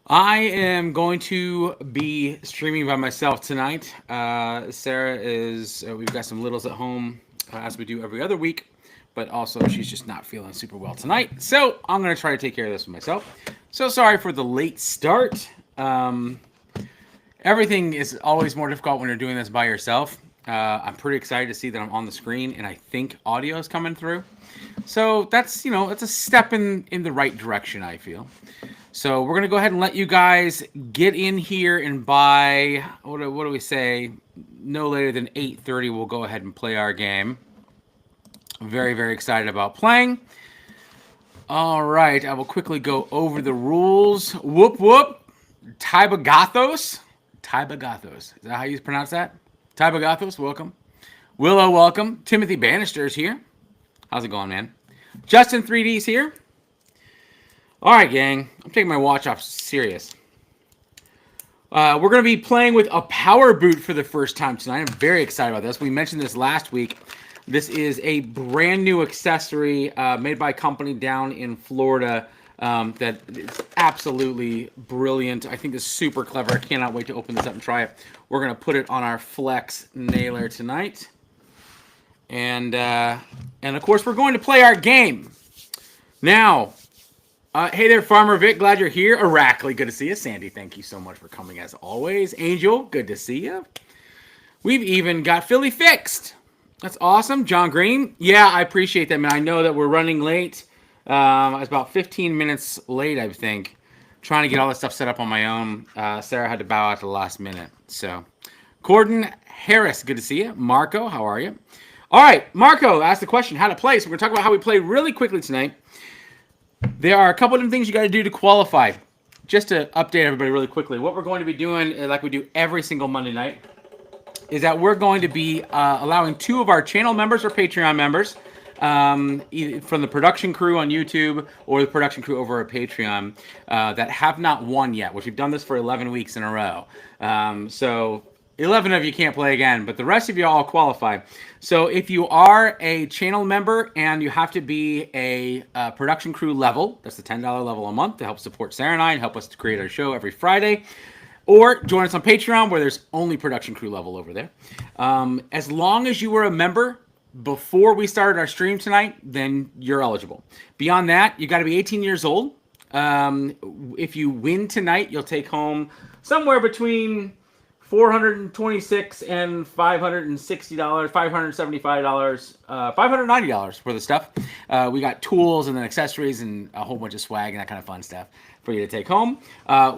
I am going to be streaming by myself tonight. Sarah is, we've got some littles at home as we do every other week, but also she's just not feeling super well tonight. So I'm going to try to take care of this with myself. So sorry for the late start. Um, Everything is always more difficult when you're doing this by yourself. I'm pretty excited to see that I'm on the screen and I think audio is coming through. So that's, it's a step in the right direction, I feel. So we're gonna go ahead and let you guys get in here, and by what do we say? No later than 8:30, we'll go ahead and play our game. Very very excited about playing. All right, I will quickly go over the rules. Whoop whoop. Tybagathos. Tybagathos. Is that how you pronounce that? Tybagathos, welcome. Willow, welcome. Timothy Bannister's here. How's it going, man? Justin 3D's here. All right, gang. I'm taking my watch off serious. We're going to be playing with a power boot for the first time tonight. I'm very excited about this. We mentioned this last week. This is a brand new accessory made by a company down in Florida that is absolutely brilliant. I think it's super clever. I cannot wait to open this up and try it. We're going to put it on our Flex nailer tonight. And of course, we're going to play our game. Now, hey there, Farmer Vic. Glad you're here. Aracely, good to see you. Sandy, thank you so much for coming as always. Angel, good to see you. We've even got Philly fixed. That's awesome. John Green, yeah, I appreciate that, man. I know that we're running late. I was about 15 minutes late, I think, trying to get all this stuff set up on my own. Sarah had to bow out at the last minute. So, Gordon Harris, good to see you. Marco, how are you? All right, Marco asked the question, how to play. So we're going to talk about how we play really quickly tonight. There are a couple of different things you got to do to qualify. Just to update everybody really quickly, what we're going to be doing, like we do every single Monday night, is that we're going to be allowing two of our channel members or Patreon members either from the production crew on YouTube or the production crew over at Patreon that have not won yet, which we've done this for 11 weeks in a row. So 11 of you can't play again, but the rest of you all qualify. So if you are a channel member and you have to be a production crew level, that's the $10 level a month to help support Sarah and I and help us to create our show every Friday. Or join us on Patreon, where there's only production crew level over there. As long as you were a member before we started our stream tonight, then you're eligible. Beyond that, you got to be 18 years old. If you win tonight, you'll take home somewhere between $426 and $560, $575, $590 for the stuff. We got tools and then accessories and a whole bunch of swag and that kind of fun stuff for you to take home.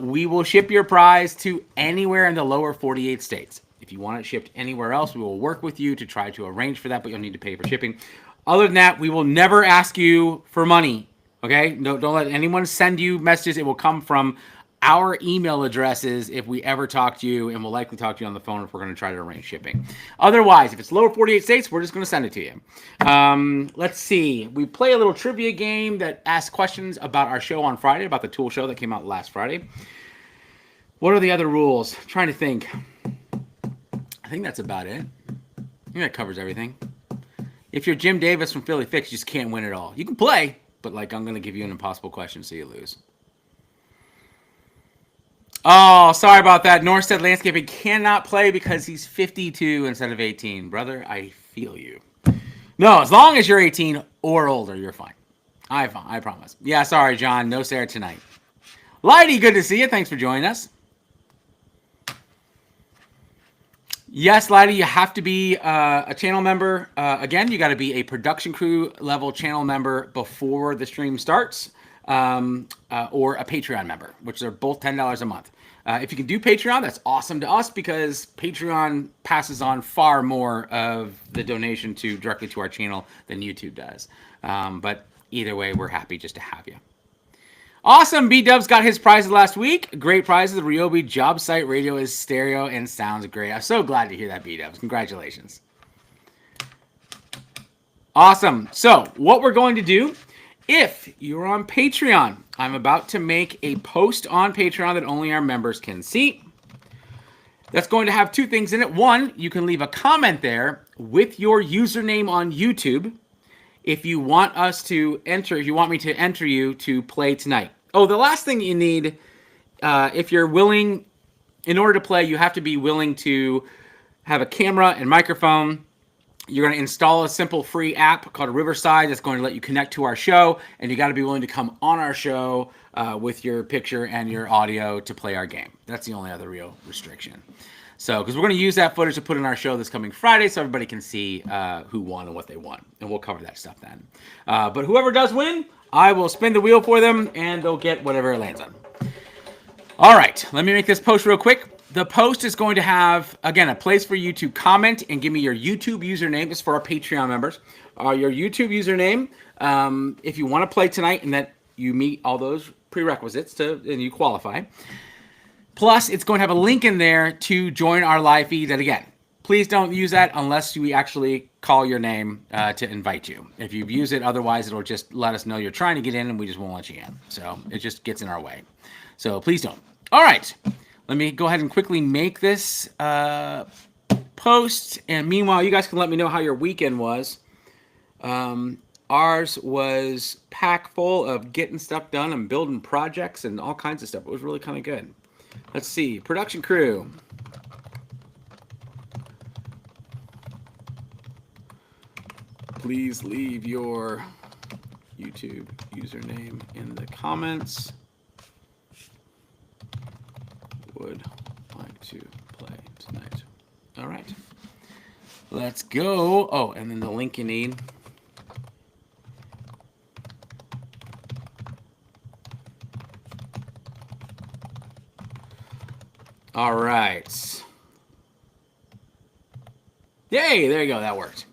We will ship your prize to anywhere in the lower 48 states. If you want it shipped anywhere else, we will work with you to try to arrange for that, but you'll need to pay for shipping. Other than that, we will never ask you for money. Okay? Don't let anyone send you messages. It will come from our email addresses if we ever talk to you, and we'll likely talk to you on the phone if we're going to try to arrange shipping. Otherwise, if it's lower 48 states, we're just going to send it to you. Let's see. We play a little trivia game that asks questions about our show on Friday, about the tool show that came out last Friday. What are the other rules? I'm trying to think. I think that's about it. I think that covers everything. If you're Jim Davis from Philly Fix, you just can't win it all. You can play, but I'm going to give you an impossible question so you lose. Oh, sorry about that. Norstead Landscaping cannot play because he's 52 instead of 18. Brother, I feel you. No, as long as you're 18 or older, you're fine. I promise. Yeah, sorry, John. No Sarah tonight. Lighty, good to see you. Thanks for joining us. Yes, Lighty, you have to be a channel member. Again, you got to be a production crew level channel member before the stream starts. Or a Patreon member, which are both $10 a month. If you can do Patreon, that's awesome to us because Patreon passes on far more of the donation directly to our channel than YouTube does. But either way, we're happy just to have you. Awesome. B-Dubs got his prizes last week. Great prizes. The Ryobi job site radio is stereo and sounds great. I'm so glad to hear that, B-Dubs. Congratulations. Awesome. So what we're going to do, if you're on Patreon, I'm about to make a post on Patreon that only our members can see. That's going to have two things in it. One, you can leave a comment there with your username on YouTube if you want me to enter you to play tonight. Oh, the last thing you need if you're willing, in order to play, you have to be willing to have a camera and microphone. You're going to install a simple free app called Riverside that's going to let you connect to our show, and you got to be willing to come on our show with your picture and your audio to play our game. That's the only other real restriction. So, because we're going to use that footage to put in our show this coming Friday so everybody can see who won and what they won, and we'll cover that stuff then. But whoever does win, I will spin the wheel for them, and they'll get whatever it lands on. All right, let me make this post real quick. The post is going to have, again, a place for you to comment and give me your YouTube username. This is for our Patreon members. Your YouTube username, if you want to play tonight and that you meet all those prerequisites and you qualify. Plus, it's going to have a link in there to join our live feed. And again, please don't use that unless we actually call your name to invite you. If you use it, otherwise it'll just let us know you're trying to get in and we just won't let you in. So it just gets in our way. So please don't. All right. Let me go ahead and quickly make this post. And meanwhile, you guys can let me know how your weekend was. Ours was packed full of getting stuff done and building projects and all kinds of stuff. It was really kind of good. Let's see. Production crew. Please leave your YouTube username in the comments. Would like to play tonight. All right. Let's go. Oh, and then the link you need. All right. Yay, there you go. That worked.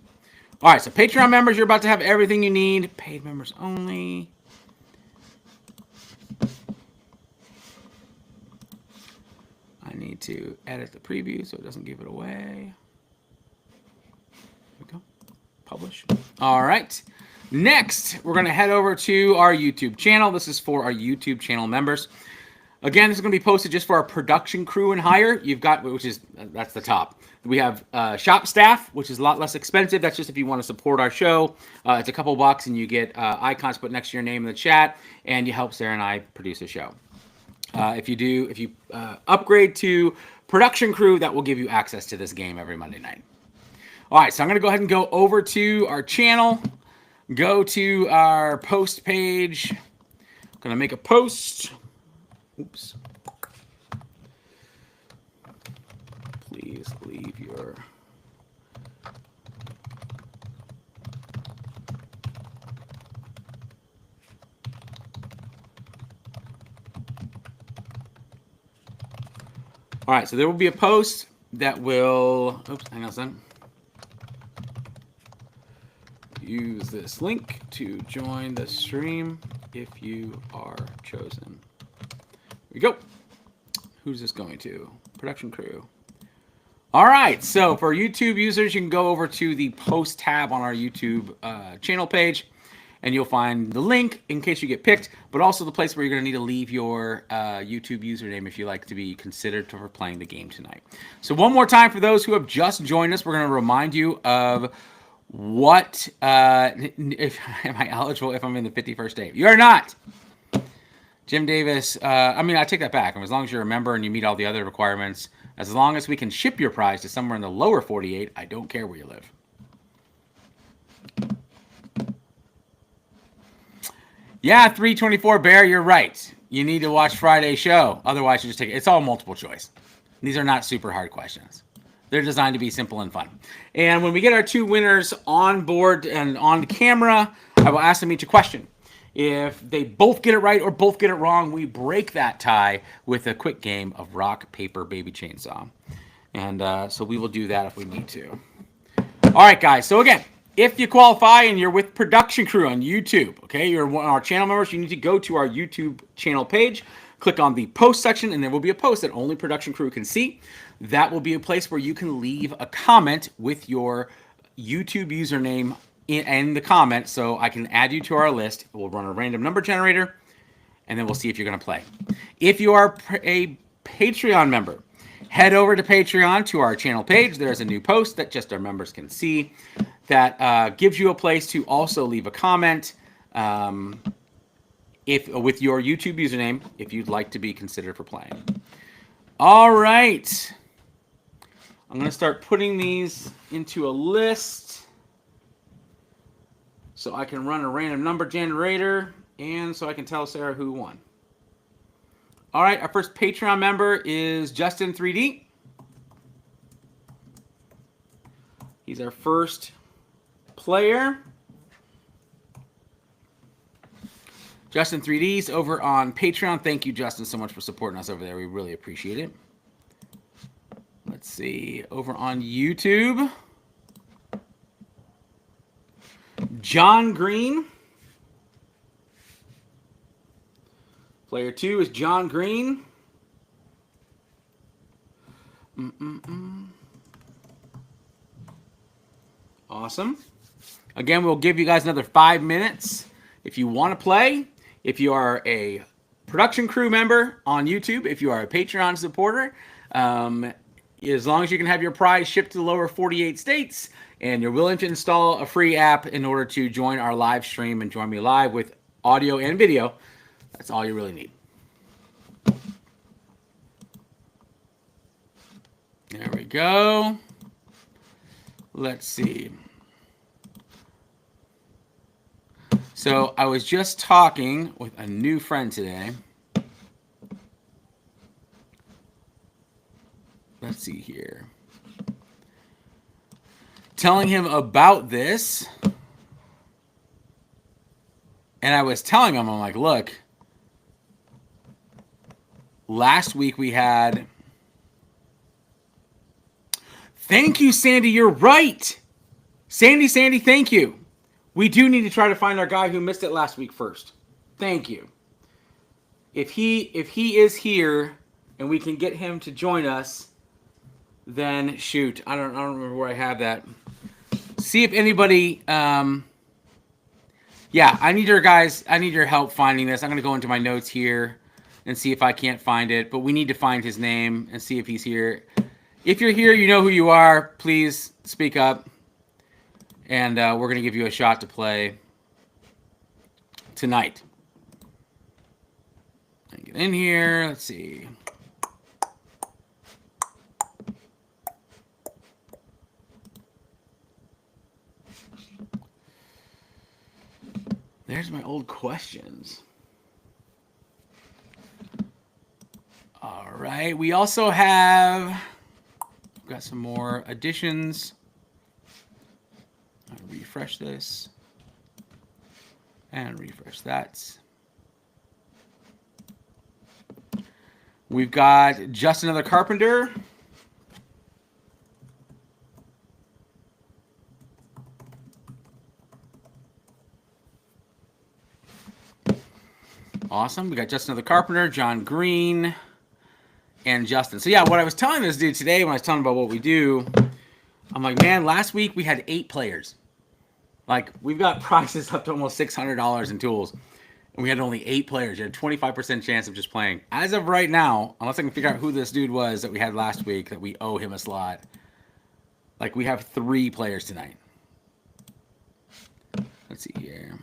All right, so Patreon members, you're about to have everything you need. Paid members only. I need to edit the preview so it doesn't give it away. There we go. Publish. All right. Next, we're going to head over to our YouTube channel. This is for our YouTube channel members. Again, this is going to be posted just for our production crew and hire. You've got, that's the top. We have shop staff, which is a lot less expensive. That's just if you want to support our show. It's a couple bucks, and you get icons put next to your name in the chat, and you help Sarah and I produce a show. If you upgrade to production crew, that will give you access to this game every Monday night. All right, so I'm going to go ahead and go over to our channel, go to our post page. I'm going to make a post. Oops. Please leave your All right, so there will be a post that will, oops, hang on a second. Use this link to join the stream if you are chosen. Here we go. Who's this going to? Production crew. All right, so for YouTube users, you can go over to the post tab on our YouTube channel page, and you'll find the link in case you get picked, but also the place where you're going to need to leave your YouTube username if you like to be considered for playing the game tonight. So one more time for those who have just joined us, we're going to remind you of what, am I eligible if I'm in the 51st state? You're not. Jim Davis, I take that back. As long as you're a member and you meet all the other requirements, as long as we can ship your prize to somewhere in the lower 48, I don't care where you live. Yeah, 324 Bear, you're right. You need to watch Friday's show. Otherwise, you just take it. It's all multiple choice. These are not super hard questions. They're designed to be simple and fun. And when we get our two winners on board and on camera, I will ask them each a question. If they both get it right or both get it wrong, we break that tie with a quick game of rock, paper, baby chainsaw. And so we will do that if we need to. All right, guys. So again, if you qualify and you're with Production Crew on YouTube, okay, you're one of our channel members, you need to go to our YouTube channel page, click on the post section, and there will be a post that only Production Crew can see. That will be a place where you can leave a comment with your YouTube username in the comment, so I can add you to our list. We'll run a random number generator, and then we'll see if you're going to play. If you are a Patreon member, head over to Patreon to our channel page. There's a new post that just our members can see that gives you a place to also leave a comment. if with your YouTube username if you'd like to be considered for playing. All right. I'm going to start putting these into a list so I can run a random number generator and so I can tell Sarah who won. All right, our first Patreon member is Justin3D. He's our first player. Justin3D's over on Patreon. Thank you, Justin, so much for supporting us over there. We really appreciate it. Let's see. Over on YouTube, John Green. Player 2 is John Green. Awesome. Again, we'll give you guys another 5 minutes if you want to play. If you are a production crew member on YouTube, if you are a Patreon supporter, as long as you can have your prize shipped to the lower 48 states and you're willing to install a free app in order to join our live stream and join me live with audio and video, that's all you really need. There we go. Let's see. So I was just talking with a new friend today. Let's see here. Telling him about this. And I was telling him, I'm like, look, last week we had... Thank you, Sandy. You're right. Sandy, thank you. We do need to try to find our guy who missed it last week first. Thank you. If he is here and we can get him to join us, then shoot. I don't remember where I have that. See if anybody yeah, I need your help finding this. I'm going to go into my notes here and see if I can't find it, but we need to find his name and see if he's here. If you're here, you know who you are. Please speak up. And we're going to give you a shot to play tonight. Get in here. Let's see. There's my old questions. All right. We also have got some more additions. I'll refresh this and refresh that. We've got Just Another Carpenter. Awesome. We got Just Another Carpenter, John Green, and Justin. So yeah, what I was telling this dude today when I was telling him about what we do, I'm like, man, last week we had 8 players. Like, we've got prizes up to almost $600 in tools. And we had only 8 players. You had a 25% chance of just playing. As of right now, unless I can figure out who this dude was that we had last week that we owe him a slot, like, we have 3 players tonight. Let's see here.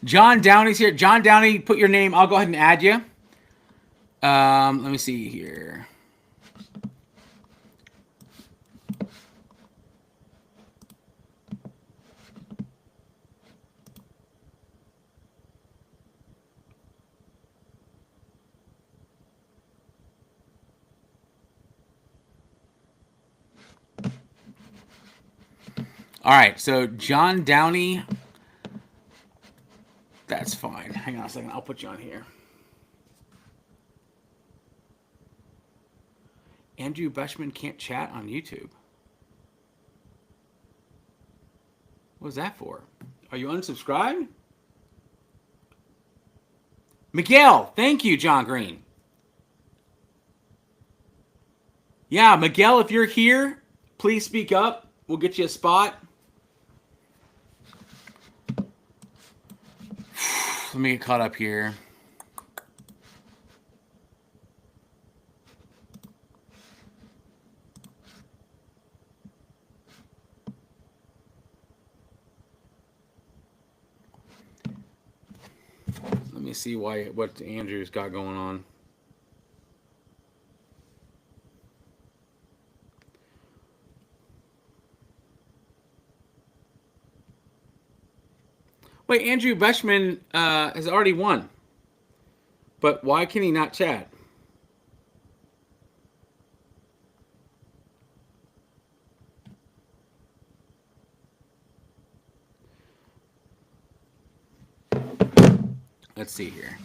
John Downey's here. John Downey, put your name. I'll go ahead and add you. Let me see here. All right, so John Downey. That's fine. Hang on a second. I'll put you on here. Andrew Bushman can't chat on YouTube. What was that for? Are you unsubscribed? Miguel, thank you, John Green. Yeah, Miguel, if you're here, please speak up. We'll get you a spot. Let me get caught up here. see what Andrew's got going on. Wait, Andrew Beshman has already won, but why can he not chat? Let's see here.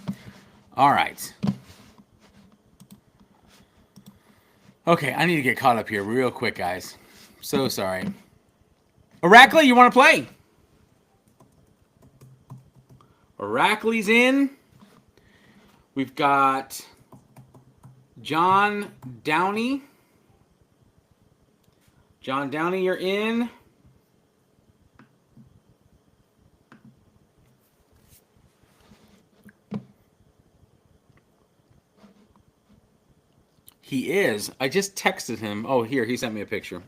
All right. Okay, I need to get caught up here real quick, guys. So sorry. Oracley, you want to play? Oracley's in. We've got John Downey. John Downey, you're in. He is. I just texted him. Oh, here, he sent me a picture.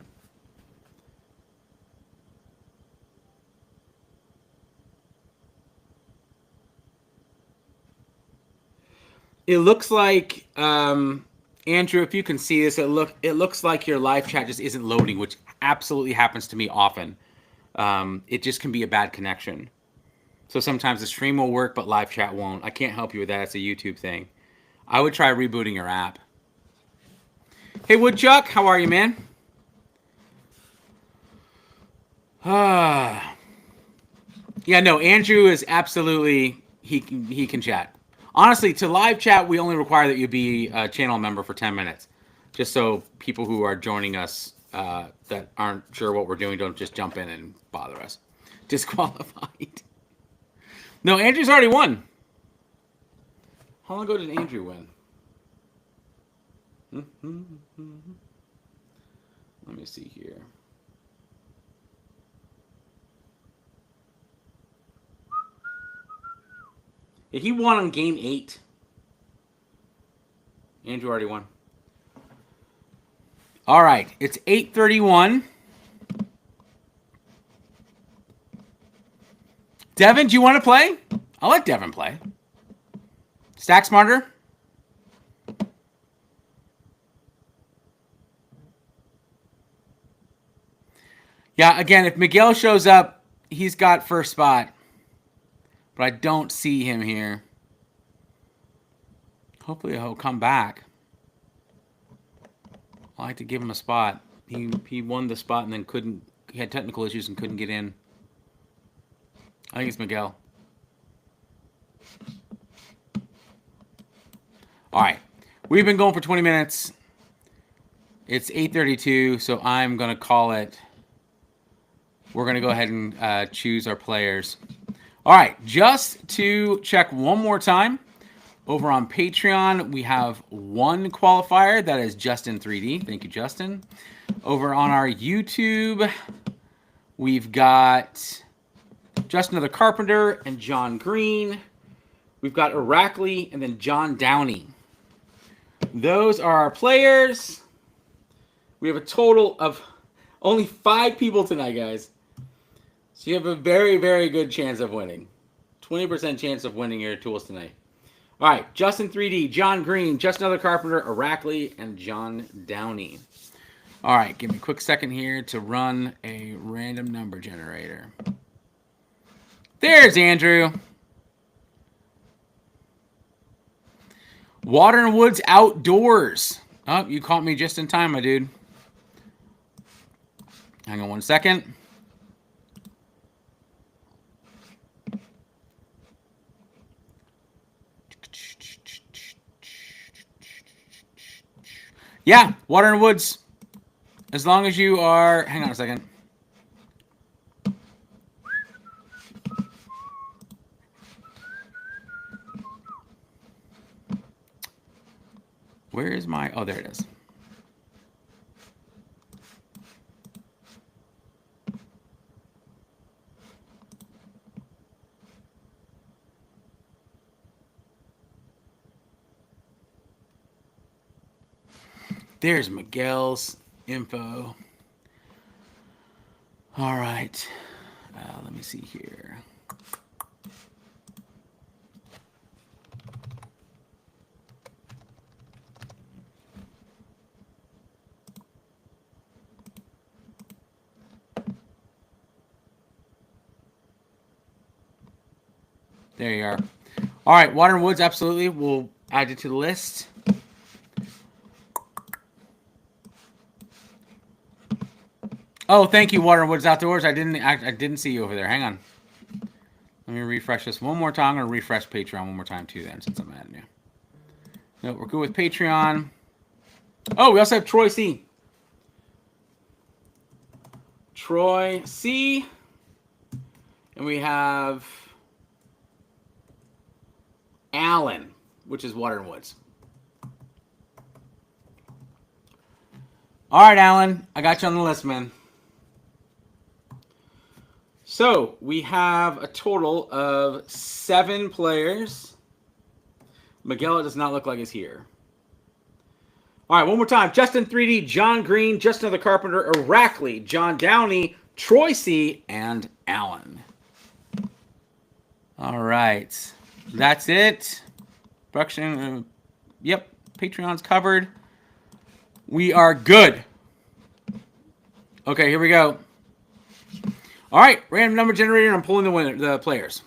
It looks like, Andrew, if you can see this, it looks like your live chat just isn't loading, which absolutely happens to me often. It just can be a bad connection. So sometimes the stream will work, but live chat won't. I can't help you with that. It's a YouTube thing. I would try rebooting your app. Hey, Woodchuck, how are you, man? Yeah, no, Andrew is absolutely, he can chat. Honestly, to live chat, we only require that you be a channel member for 10 minutes. Just so people who are joining us that aren't sure what we're doing don't just jump in and bother us. Disqualified. No, Andrew's already won. How long ago did Andrew win? Let me see here. Yeah, he won on game 8. Andrew already won. All right, it's 8:31. Devin, do you want to play? I'll let Devin play. Stack Smarter. Yeah, again, if Miguel shows up, he's got first spot. But I don't see him here. Hopefully he'll come back. I like to give him a spot. He won the spot and then couldn't. He had technical issues and couldn't get in. I think it's Miguel. All right. We've been going for 20 minutes. It's 8:32, so I'm going to call it. We're going to go ahead and choose our players. All right. Just to check one more time, over on Patreon, we have one qualifier. That is Justin 3D. Thank you, Justin. Over on our YouTube, we've got Justin the Carpenter and John Green. We've got Oracley and then John Downey. Those are our players. We have a total of only 5 people tonight, guys. So you have a very, very good chance of winning. 20% chance of winning your tools tonight. All right, Justin 3D, John Green, Justin the Carpenter, Oracley, and John Downey. All right, give me a quick second here to run a random number generator. There's Andrew. Water and Woods Outdoors. Oh, you caught me just in time, my dude. Hang on one second. Yeah, Water and Woods. As long as you are... Hang on a second. Where is my... Oh, there it is. There's Miguel's info. All right. Let me see here. There you are. All right, Water and Woods, absolutely. We'll add it to the list. Oh, thank you, Water and Woods Outdoors. I didn't see you over there. Hang on. Let me refresh this one more time. I'm gonna refresh Patreon one more time too. Then, since I'm adding you. No, we're good with Patreon. Oh, we also have Troy C. Troy C. And we have Alan, which is Water and Woods. All right, Alan, I got you on the list, man. So we have a total of 7 players. Miguel, it does not look like he's here. All right, one more time. Justin 3D, John Green, Justin the Carpenter, Iraqli, John Downey, Troy C, and Alan. All right. That's it. Production. Yep. Patreon's covered. We are good. Okay, here we go. All right, random number generator. I'm pulling the players.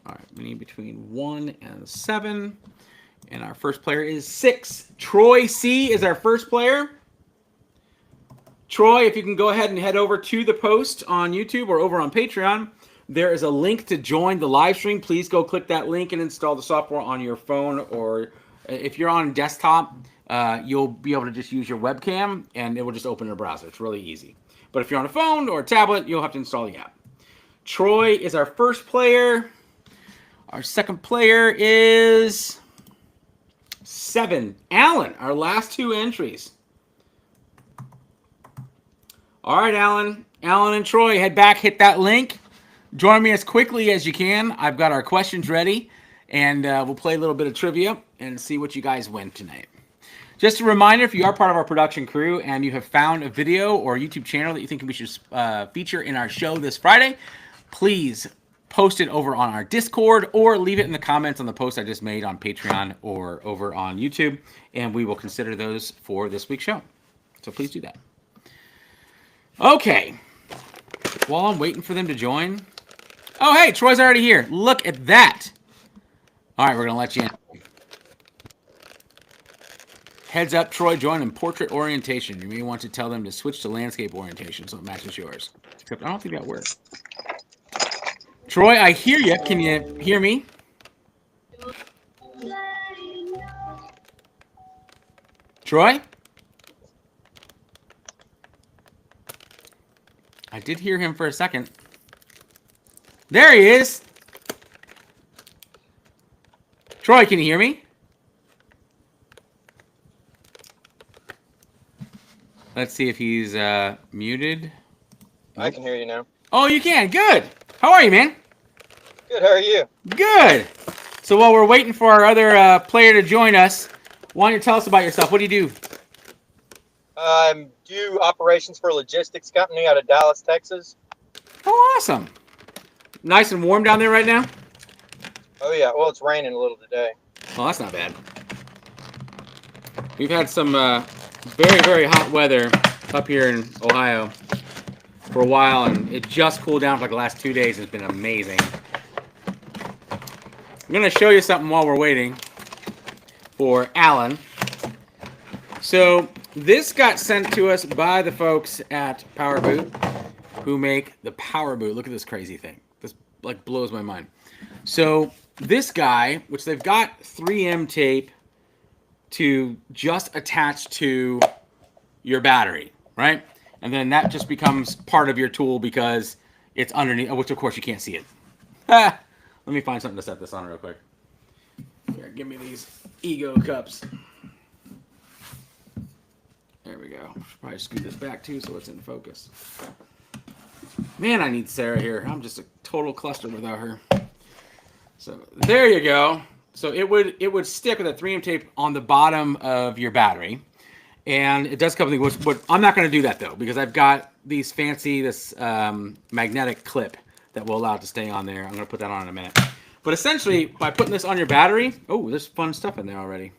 All right, we need between 1 and 7. And our first player is 6. Troy C is our first player. Troy, if you can go ahead and head over to the post on YouTube or over on Patreon, there is a link to join the live stream. Please go click that link and install the software on your phone, or if you're on desktop, you'll be able to just use your webcam and it will just open in a browser. It's really easy. But if you're on a phone or a tablet, you'll have to install the app. Troy is our first player. Our second player is 7. Alan, our last 2 entries. All right, Alan. Alan and Troy, head back, hit that link. Join me as quickly as you can. I've got our questions ready, and we'll play a little bit of trivia and see what you guys win tonight. Just a reminder, if you are part of our production crew and you have found a video or YouTube channel that you think we should feature in our show this Friday, please post it over on our Discord or leave it in the comments on the post I just made on Patreon or over on YouTube, and we will consider those for this week's show. So please do that. Okay. While I'm waiting for them to join. Oh, hey, Troy's already here. Look at that. All right, we're going to let you in. Heads up, Troy joined in portrait orientation. You may want to tell them to switch to landscape orientation so it matches yours. Except I don't think that works. Troy, I hear you. Can you hear me? Troy? I did hear him for a second. There he is. Troy, can you hear me? Let's see if he's muted. I can hear you now. Oh, you can. Good. How are you, man? Good. How are you? Good. So while we're waiting for our other player to join us, why don't you tell us about yourself? What do you do? Do operations for a logistics company out of Dallas, Texas. Oh, awesome. Nice and warm down there right now? Oh, yeah. Well, it's raining a little today. Well, that's not bad. We've had some very, very hot weather up here in Ohio for a while, and it just cooled down for like the last 2 days. It's been amazing. I'm going to show you something while we're waiting for Alan. So this got sent to us by the folks at Power Boot who make the Power Boot. Look at this crazy thing. This like blows my mind. So this guy, which they've got 3M tape to just attach to your battery, right? And then that just becomes part of your tool because it's underneath, which of course you can't see it. Let me find something to set this on real quick. Here, give me these Ego cups. There we go. Should probably scoot this back too so it's in focus. Man, I need Sarah here. I'm just a total cluster without her. So there you go. So it would stick with a 3M tape on the bottom of your battery. And it does come with, but I'm not going to do that though, because I've got these fancy, this magnetic clip that will allow it to stay on there. I'm going to put that on in a minute. But essentially, by putting this on your battery, oh, there's fun stuff in there already.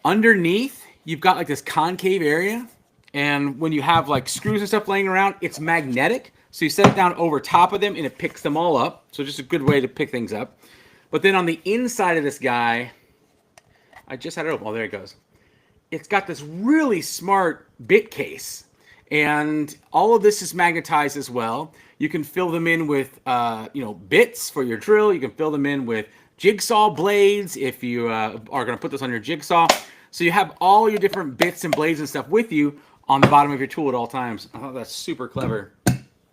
Underneath, you've got like this concave area And when you have like screws and stuff laying around, it's magnetic. So you set it down over top of them and it picks them all up. So just a good way to pick things up. But then on the inside of this guy, I just had it open. Oh, there it goes. It's got this really smart bit case. And all of this is magnetized as well. You can fill them in with, bits for your drill. You can fill them in with jigsaw blades if you are going to put this on your jigsaw. So you have all your different bits and blades and stuff with you on the bottom of your tool at all times. I thought that's super clever.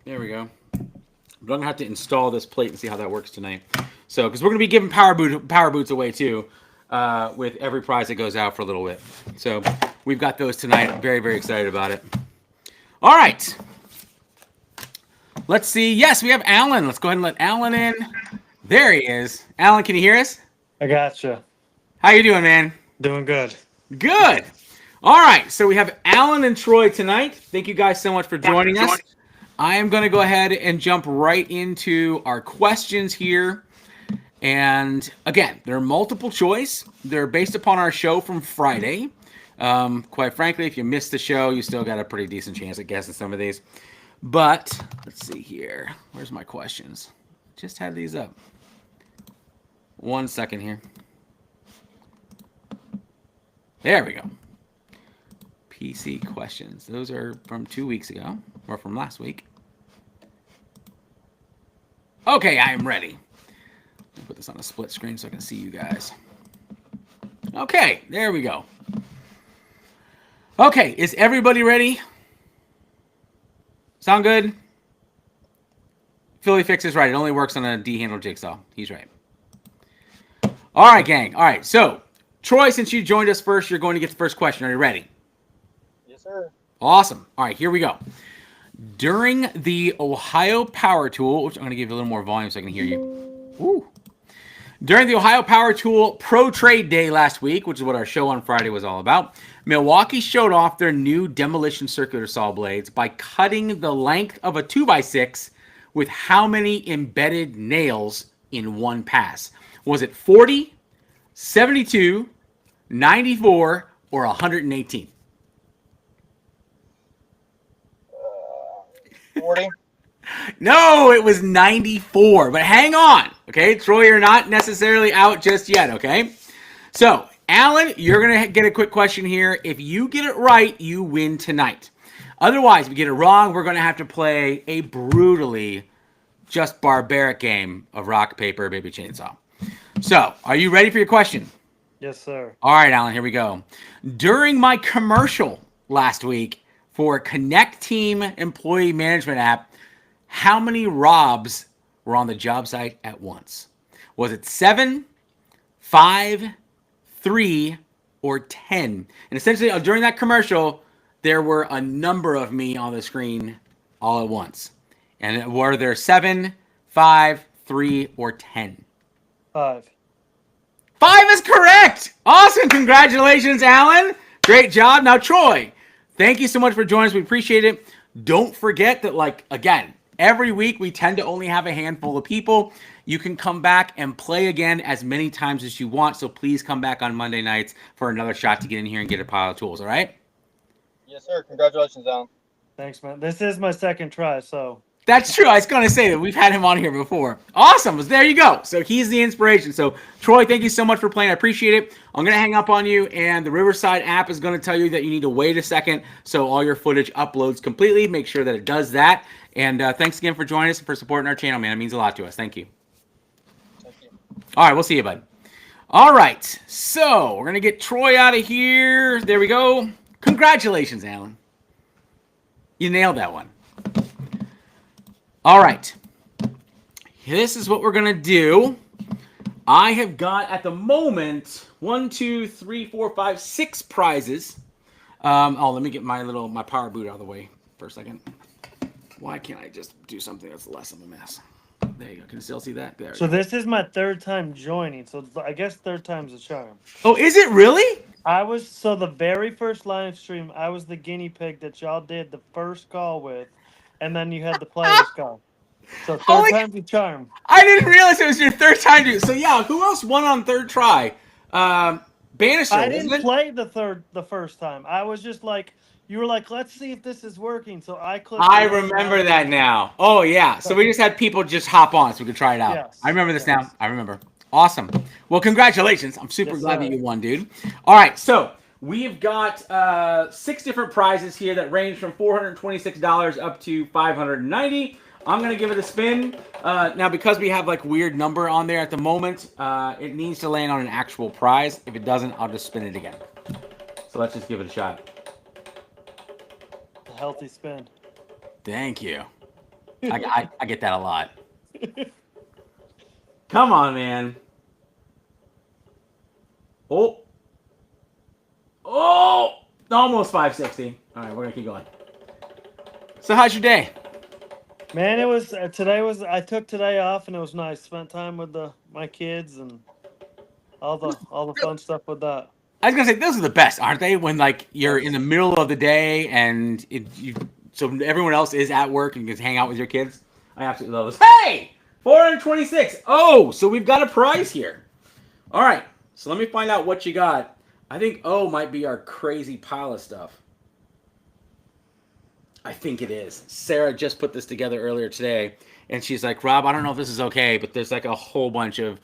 There we go. But I'm going to have to install this plate and see how that works tonight. So, because we're going to be giving power boots away too with every prize that goes out for a little bit. So we've got those tonight. I'm very, very excited about it. All right. Let's see. Yes, we have Alan. Let's go ahead and let Alan in. There he is. Alan, can you hear us? I gotcha. How you doing, man? Doing good. Good. All right. So we have Alan and Troy tonight. Thank you guys so much for joining us. I am going to go ahead and jump right into our questions here. And again, they're multiple choice. They're based upon our show from Friday. Quite frankly, if you missed the show, you still got a pretty decent chance at guessing some of these. But let's see here. Where's my questions? Just had these up. 1 second here. There we go. PC questions. Those are from 2 weeks ago, or from last week. Okay, I am ready. Let me put this on a split screen so I can see you guys. Okay, there we go. Okay, is everybody ready? Sound good? Philly Fix is right. It only works on a D-handle jigsaw. He's right. All right, gang. All right, so Troy, since you joined us first, you're going to get the first question. Are you ready? Yes, sir. Awesome. All right, here we go. During the Ohio Power Tool, which I'm going to give you a little more volume so I can hear you. Ooh. During the Ohio Power Tool Pro Trade Day last week, which is what our show on Friday was all about, Milwaukee showed off their new demolition circular saw blades by cutting the length of a 2x6 with how many embedded nails in one pass? Was it 40, 72, 94, or 118? 40. No, it was 94. But hang on, okay? Troy, you're not necessarily out just yet, okay? So, Alan, you're going to get a quick question here. If you get it right, you win tonight. Otherwise, if you get it wrong, we're going to have to play a brutally just barbaric game of rock, paper, baby chainsaw. So, are you ready for your question? Yes, sir. All right, Alan, here we go. During my commercial last week for Connect Team Employee Management app, how many Robs were on the job site at once? Was it 7, 5, 3, or 10? And essentially, during that commercial, there were a number of me on the screen all at once. And were there 7, 5, 3, or 10? 5. 5 is correct. Awesome. Congratulations, Alan. Great job. Now, Troy, thank you so much for joining us. We appreciate it. Don't forget that, again, every week we tend to only have a handful of people. You can come back and play again as many times as you want. So please come back on Monday nights for another shot to get in here and get a pile of tools. All right? Yes, sir. Congratulations, Alan. Thanks, man. This is my second try, so. That's true. I was going to say that we've had him on here before. Awesome. There you go. So he's the inspiration. So, Troy, thank you so much for playing. I appreciate it. I'm going to hang up on you, and the Riverside app is going to tell you that you need to wait a second so all your footage uploads completely. Make sure that it does that. And thanks again for joining us and for supporting our channel, man. It means a lot to us. Thank you. Thank you. All right. We'll see you, bud. All right. So we're going to get Troy out of here. There we go. Congratulations, Alan. You nailed that one. All right. This is what we're going to do. I have got, at the moment, 1, 2, 3, 4, 5, 6 prizes. Let me get my power boot out of the way for a second. Why can't I just do something that's less of a mess? There you go. Can you still see that? There. So this is my third time joining, so I guess third time's a charm. Oh, is it really? The very first live stream, I was the guinea pig that y'all did the first call with, and then you had the players call. So third time's a charm. I didn't realize it was your third time. So yeah, who else won on third try? Bannister. I didn't play the first time. I was just like, You were like, let's see if this is working. So I clicked. I the link remember on- that now. Oh yeah. So we just had people just hop on so we could try it out. Yes. I remember this Yes. now. I remember. Awesome. Well, congratulations. I'm super Yes, glad that sir. you won, dude. All right. So we've got 6 different prizes here that range from $426 up to $590. I'm gonna give it a spin. Now, because we have like weird number on there at the moment, it needs to land on an actual prize. If it doesn't, I'll just spin it again. So let's just give it a shot. A healthy spin. Thank you. I get that a lot. Come on, man. Oh. Oh! Almost 560. All right, we're going to keep going. So how's your day? Man, it was today was I took today off and it was nice. Spent time with my kids and all the fun stuff with that. I was going to say, those are the best, aren't they? When, like, you're Yes. in the middle of the day and so everyone else is at work and you can hang out with your kids. I absolutely love this. Hey! 426. Oh, so we've got a prize here. All right. So let me find out what you got. I think O might be our crazy pile of stuff. I think it is. Sarah just put this together earlier today, and she's like, Rob, I don't know if this is okay, but there's like a whole bunch of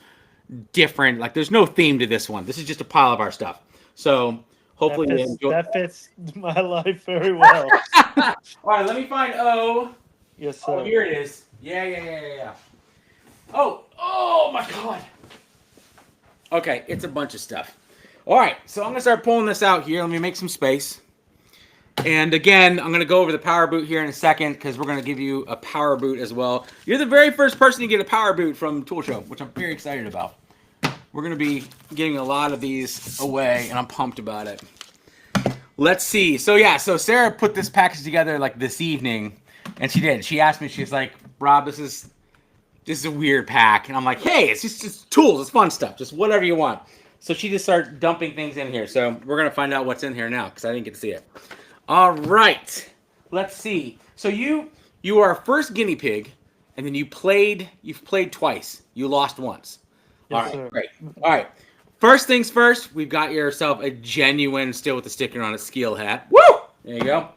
different, like, there's no theme to this one. This is just a pile of our stuff. So hopefully you enjoy. That fits my life very well. All right, let me find O. Yes, sir. Oh, here it is. Yeah. Oh my God. Okay, it's a bunch of stuff. All right, so I'm going to start pulling this out here. Let me make some space. And again, I'm going to go over the power boot here in a second because we're going to give you a power boot as well. You're the very first person to get a power boot from Tool Show, which I'm very excited about. We're going to be giving a lot of these away, and I'm pumped about it. Let's see. So Sarah put this package together like this evening, and she did. She asked me, she's like, Rob, this is a weird pack. And I'm like, hey, it's just tools. It's fun stuff. Just whatever you want. So she just started dumping things in here. So we're going to find out what's in here now because I didn't get to see it. All right. Let's see. So you are our first guinea pig, and then you've played twice. You lost once. Yes, All right, sir. great. All right. First things first, we've got yourself a genuine still with the sticker on it skill hat. Woo! There you go.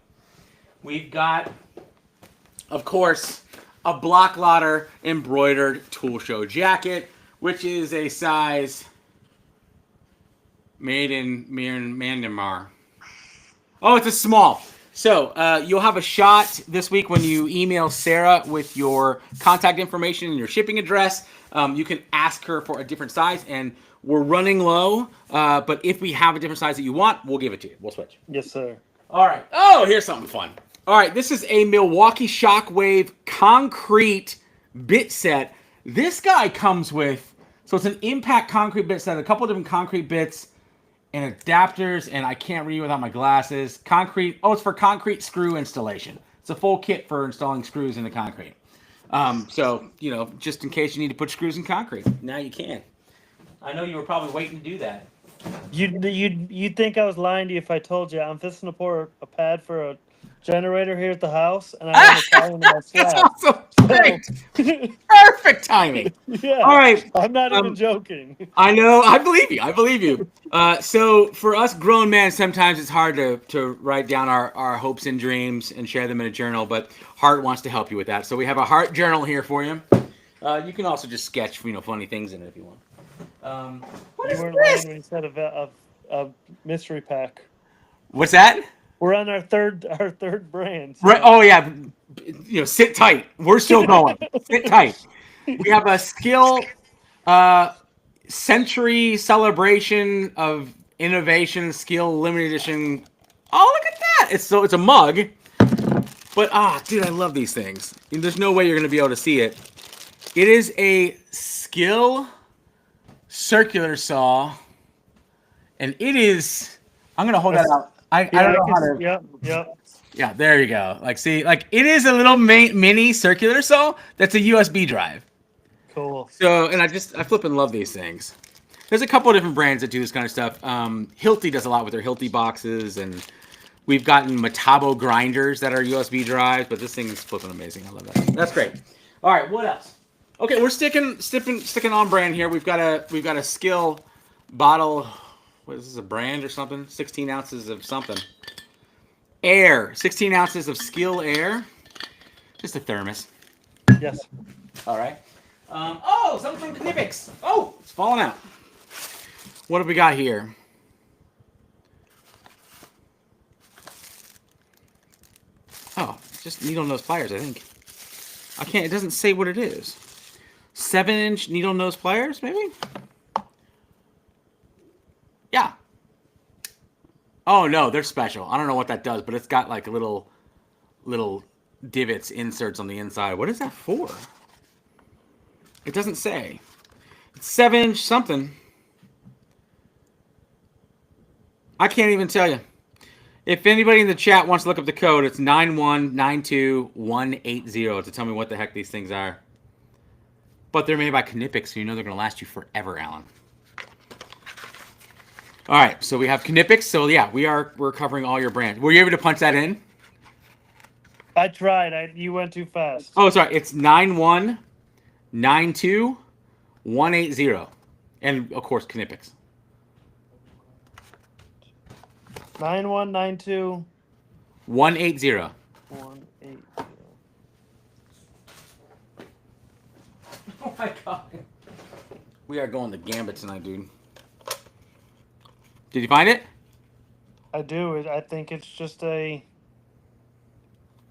We've got, of course, a Block Lotter embroidered Tool Show jacket, which is a size made in Myanmar. Oh, it's a small. So you'll have a shot this week when you email Sarah with your contact information and your shipping address. You can ask her for a different size, and we're running low. But if we have a different size that you want, we'll give it to you. We'll switch. Yes, sir. All right. Oh, here's something fun. All right, this is a Milwaukee Shockwave concrete bit set. This guy comes with, so it's an impact concrete bit set, a couple different concrete bits and adapters, and I can't read without my glasses. Concrete, it's for concrete screw installation. It's a full kit for installing screws into concrete. So, just in case you need to put screws in concrete, now you can. I know you were probably waiting to do that. You'd think I was lying to you if I told you I'm fixing to pour a pad for a generator here at the house, and I want to tie into my slab. That's awesome. Great. Perfect timing. Yeah. All right. I'm not even joking. I know. I believe you. So for us grown men, sometimes it's hard to write down our hopes and dreams and share them in a journal, but Heart wants to help you with that. So we have a Heart journal here for you. You can also just sketch, funny things in it if you want. What You is weren't this? lying when you said a mystery pack. What's that? We're on our third brand. So. Right. Oh yeah. Sit tight. We're still going. Sit tight. We have a skill century celebration of innovation skill limited edition. Oh, look at that! It's a mug. But dude, I love these things. There's no way you're gonna be able to see it. It is a skill circular saw, and it is. I'm gonna hold that out. I don't know how to. Yep. Yeah, there you go. It is a little mini circular saw that's a USB drive. Cool. So, and I flippin' love these things. There's a couple of different brands that do this kind of stuff. Hilti does a lot with their Hilti boxes, and we've gotten Metabo grinders that are USB drives, but this thing is flippin' amazing. I love that. That's great. All right, what else? Okay, we're sticking on brand here. We've got a skill bottle. What is this, a brand or something? 16 ounces of something. Air. 16 ounces of Skill Air. Just a thermos. Yes. All right. Something from Knippix. Oh, it's falling out. What have we got here? Oh, it's just needle nose pliers, I think. I can't. It doesn't say what it is. 7-inch needle nose pliers, maybe? Yeah. Oh no, they're special. I don't know what that does, but it's got like little divots, inserts on the inside. What is that for? It doesn't say. It's 7-inch something. I can't even tell you. If anybody in the chat wants to look up the code, it's 9192180 to tell me what the heck these things are. But they're made by Knippix, so you know they're going to last you forever, Alan. All right, so we have Knippix. So yeah, we're covering all your brands. Were you able to punch that in? I tried. You went too fast. Oh, sorry. It's 9192180, and of course Knippix. 9192 180. 180. Oh my god. We are going the gambit tonight, dude. Did you find it? I do. I think it's just a.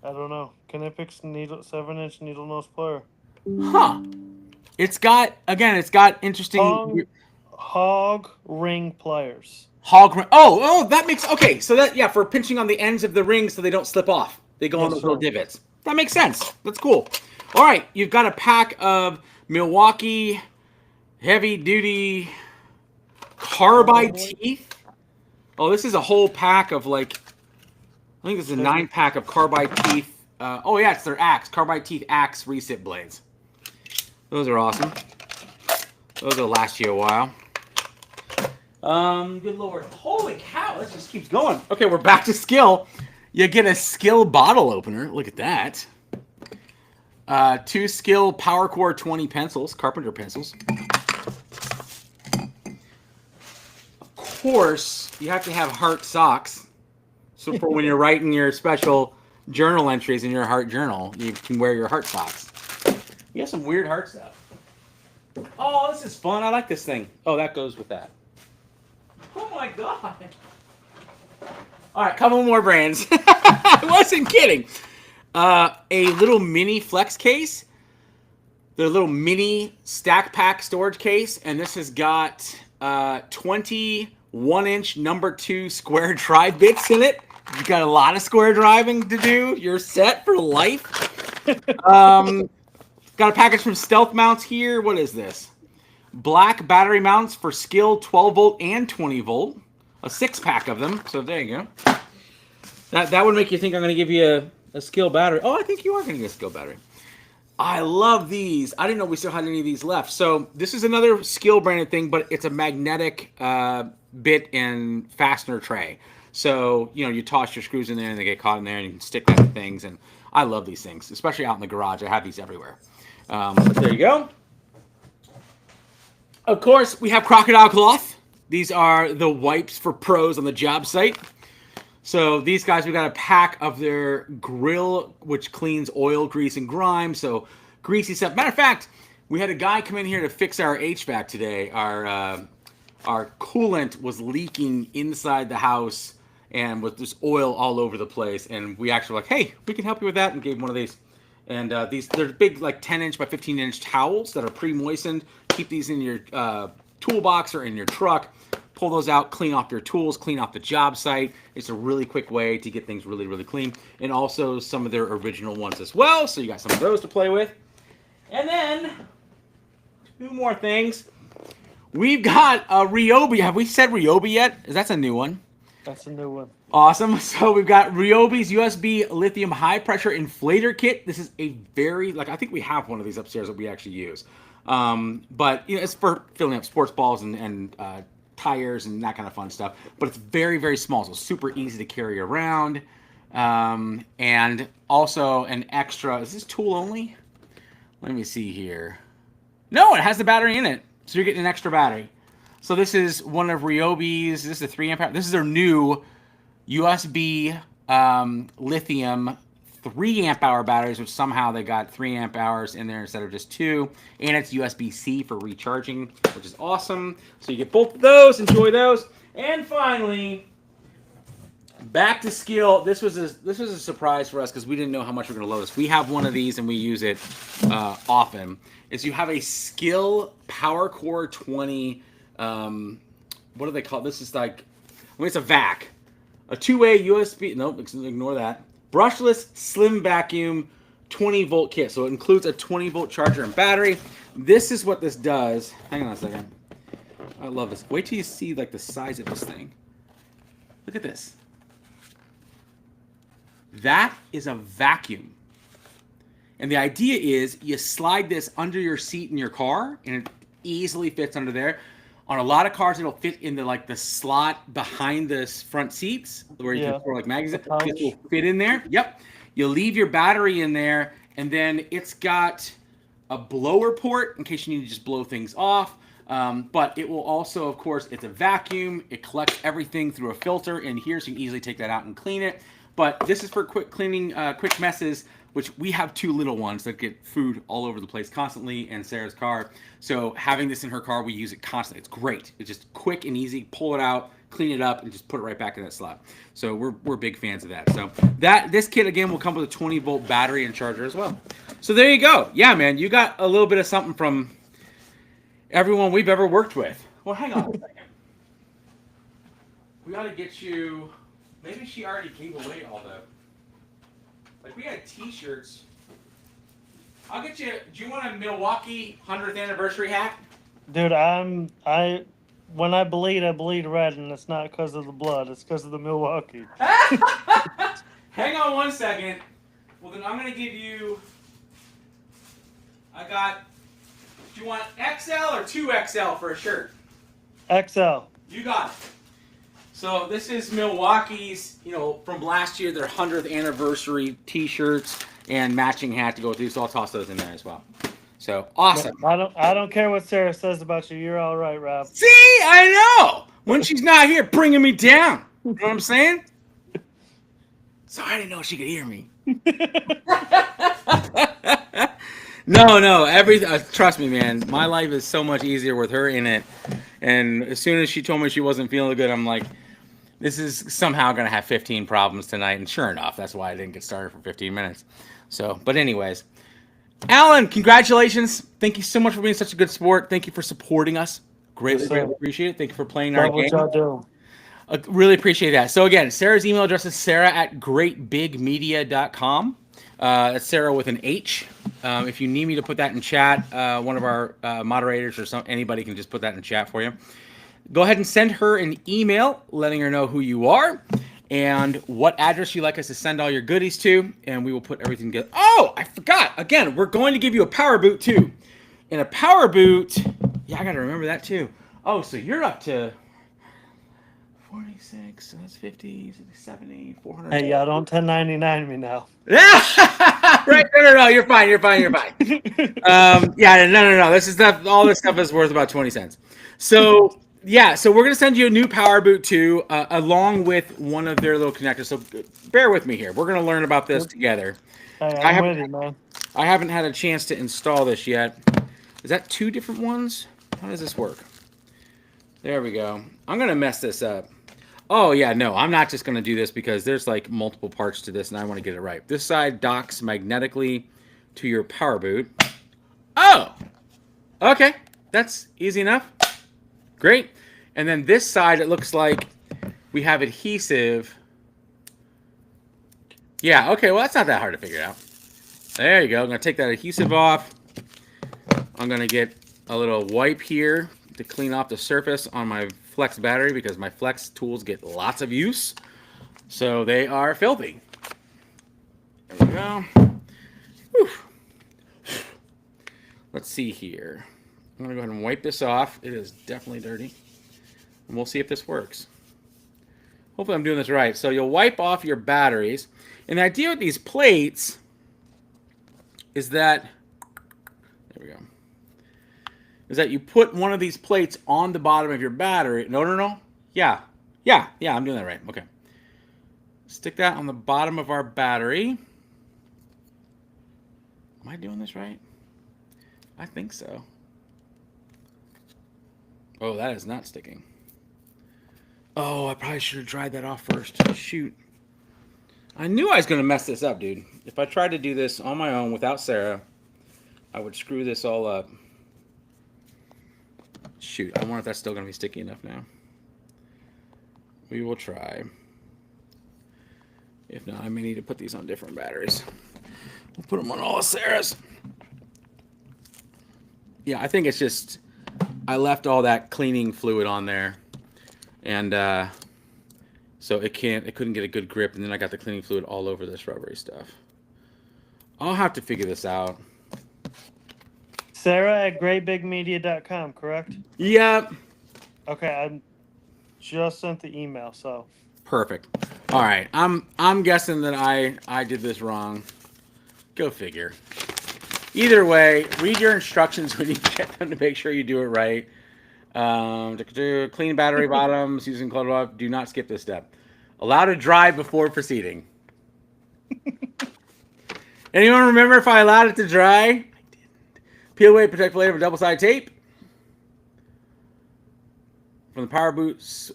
I don't know. Knippix needle 7-inch needle nose plier. Huh. It's got interesting Hog ring pliers. hog. Oh, that makes okay. So that for pinching on the ends of the rings so they don't slip off. They go on those little divots. That makes sense. That's cool. All right, you've got a pack of Milwaukee heavy duty carbide teeth. Oh, this is a whole pack of I think this is a 9-pack of carbide teeth. It's their axe, carbide teeth axe reset blades. Those are awesome. Those will last you a while. Good lord. Holy cow, this just keeps going. Okay, we're back to Skill. You get a Skill bottle opener. Look at that. 2 Skill PowerCore 20 pencils, carpenter pencils. Of course, you have to have heart socks. So for when you're writing your special journal entries in your heart journal, you can wear your heart socks. We have some weird heart stuff. Oh, this is fun. I like this thing. Oh, that goes with that. Oh my god. All right, couple more brands. I wasn't kidding. A little mini flex case. The little mini stack pack storage case, and this has got 21-inch number 2 square drive bits in it. You got a lot of square driving to do. You're set for life. Got a package from Stealth Mounts here. What is this? Black battery mounts for Skill 12 volt and 20 volt. A 6-pack of them. So there you go. That would make you think I'm going to give you a Skill battery. Oh, I think you are going to get a Skill battery. I love these. I didn't know we still had any of these left. So this is another Skill branded thing, but it's a magnetic bit and fastener tray. So, you toss your screws in there and they get caught in there and you can stick that to things. And I love these things, especially out in the garage. I have these everywhere. But there you go. Of course, we have crocodile cloth. These are the wipes for pros on the job site. So these guys, we got a pack of their grill, which cleans oil, grease, and grime. So greasy stuff. Matter of fact, we had a guy come in here to fix our HVAC today. Our coolant was leaking inside the house and with this oil all over the place. And we actually were like, hey, we can help you with that, and gave him one of these. And they're big, 10-inch by 15-inch towels that are pre-moistened. Keep these in your toolbox or in your truck. Pull those out, clean off your tools, clean off the job site. It's a really quick way to get things really, really clean. And also some of their original ones as well. So you got some of those to play with. And then 2 more things. We've got a Ryobi. Have we said Ryobi yet? That's a new one. That's a new one. Awesome. So we've got Ryobi's USB lithium high pressure inflator kit. This is a very, I think we have one of these upstairs that we actually use. But it's for filling up sports balls and tires and that kind of fun stuff. But it's very, very small, so super easy to carry around. And also an extra, is this tool only? Let me see here. No, it has the battery in it. So you're getting an extra battery. So this is one of Ryobi's, this is a 3 amp hour. This is their new USB lithium 3 amp hour batteries, which somehow they got 3 amp hours in there instead of just 2. And it's USB-C for recharging, which is awesome. So you get both of those. Enjoy those. And finally, back to skill. This was a surprise for us because we didn't know how much we are going to load this. We have one of these and we use it often. Is you have a Skill Power Core 20. What do they call it? This is like, I mean, it's a vac, a 2-way USB. Nope, ignore that. Brushless slim vacuum 20-volt kit. So it includes a 20-volt charger and battery. This is what this does. Hang on a second. I love this. Wait till you see like the size of this thing. Look at this. That is a vacuum. And the idea is you slide this under your seat in your car and it easily fits under there. On a lot of cars, it'll fit into like the slot behind the front seats where you can throw like magazines. It will fit in there. Yep. You leave your battery in there, and then it's got a blower port in case you need to just blow things off. But it will also, of course, it's a vacuum. It collects everything through a filter in here, so you can easily take that out and clean it. But this is for quick cleaning, quick messes, which we have 2 little ones that get food all over the place constantly in Sarah's car. So having this in her car, we use it constantly. It's great. It's just quick and easy. Pull it out, clean it up, and just put it right back in that slot. So we're big fans of that. So this kit, again, will come with a 20-volt battery and charger as well. So there you go. Yeah, man, you got a little bit of something from everyone we've ever worked with. Well, hang on a second. We got to get you... Maybe she already gave away all the... Like, we had T-shirts. I'll get you... Do you want a Milwaukee 100th anniversary hat? Dude, when I bleed red, and it's not because of the blood. It's because of the Milwaukee. Hang on one second. Well, then I'm going to give you... I got... Do you want XL or 2XL for a shirt? XL. You got it. So this is Milwaukee's, from last year, their 100th anniversary T-shirts and matching hat to go through. So I'll toss those in there as well. So awesome. I don't care what Sarah says about you. You're all right, Rob. See, I know. When she's not here, bringing me down. You know what I'm saying? So I didn't know she could hear me. No. Trust me, man. My life is so much easier with her in it. And as soon as she told me she wasn't feeling good, I'm like, this is somehow going to have 15 problems tonight. And sure enough, that's why I didn't get started for 15 minutes. So, but anyways, Alan, congratulations. Thank you so much for being such a good sport. Thank you for supporting us. Greatly appreciate it. Thank you for playing our game. What y'all do. Really appreciate that. So again, Sarah's email address is sarah@greatbigmedia.com. That's Sarah with an H. If you need me to put that in chat, one of our moderators or anybody can just put that in chat for you. Go ahead and send her an email letting her know who you are and what address you'd like us to send all your goodies to, and we will put everything together. Oh, I forgot. Again, we're going to give you a power boot too. And a power boot, yeah, I got to remember that too. Oh, so you're up to 46, so that's 50, 70, 400. Hey, y'all don't 1099 me now. Right? No. You're fine. No. All this stuff is worth about 20 cents. So yeah, so we're gonna send you a new power boot too, along with one of their little connectors. So bear with me here. We're gonna learn about this together. Hey, I'm with you, man. I haven't had a chance to install this yet. Is that 2 different ones? How does this work? There we go. I'm gonna mess this up. Oh, yeah, no, I'm not just going to do this because there's like multiple parts to this and I want to get it right. This side docks magnetically to your power boot. Oh, okay. That's easy enough. Great. And then this side, it looks like we have adhesive. Yeah, okay, well, that's not that hard to figure out. There you go. I'm going to take that adhesive off. I'm going to get a little wipe here to clean off the surface on my Flex battery because my Flex tools get lots of use, so they are filthy. There we go. Whew. Let's see here. I'm gonna go ahead and wipe this off. It is definitely dirty, and we'll see if this works. Hopefully I'm doing this right. So you'll wipe off your batteries, and the idea with these plates is that there we go. Is that you put one of these plates on the bottom of your battery. No. Yeah, I'm doing that right. Okay. Stick that on the bottom of our battery. Am I doing this right? I think so. Oh, that is not sticking. Oh, I probably should have dried that off first. Shoot. I knew I was going to mess this up, dude. If I tried to do this on my own without Sarah, I would screw this all up. Shoot, I wonder if that's still going to be sticky enough now. We will try. If not, I may need to put these on different batteries. We'll put them on all of Sarah's. Yeah, I think it's just I left all that cleaning fluid on there, and so it couldn't get a good grip, and then I got the cleaning fluid all over this rubbery stuff. I'll have to figure this out. Sarah at greatbigmedia.com, correct? Yep. Okay, I just sent the email, so. Perfect. All right. I'm guessing that I did this wrong. Go figure. Either way, read your instructions when you get them to make sure you do it right. Clean battery bottoms using cold water. Do not skip this step. Allow to dry before proceeding. Anyone remember if I allowed it to dry? I didn't. Peel away, protect layer with double-sided tape. From the power boot,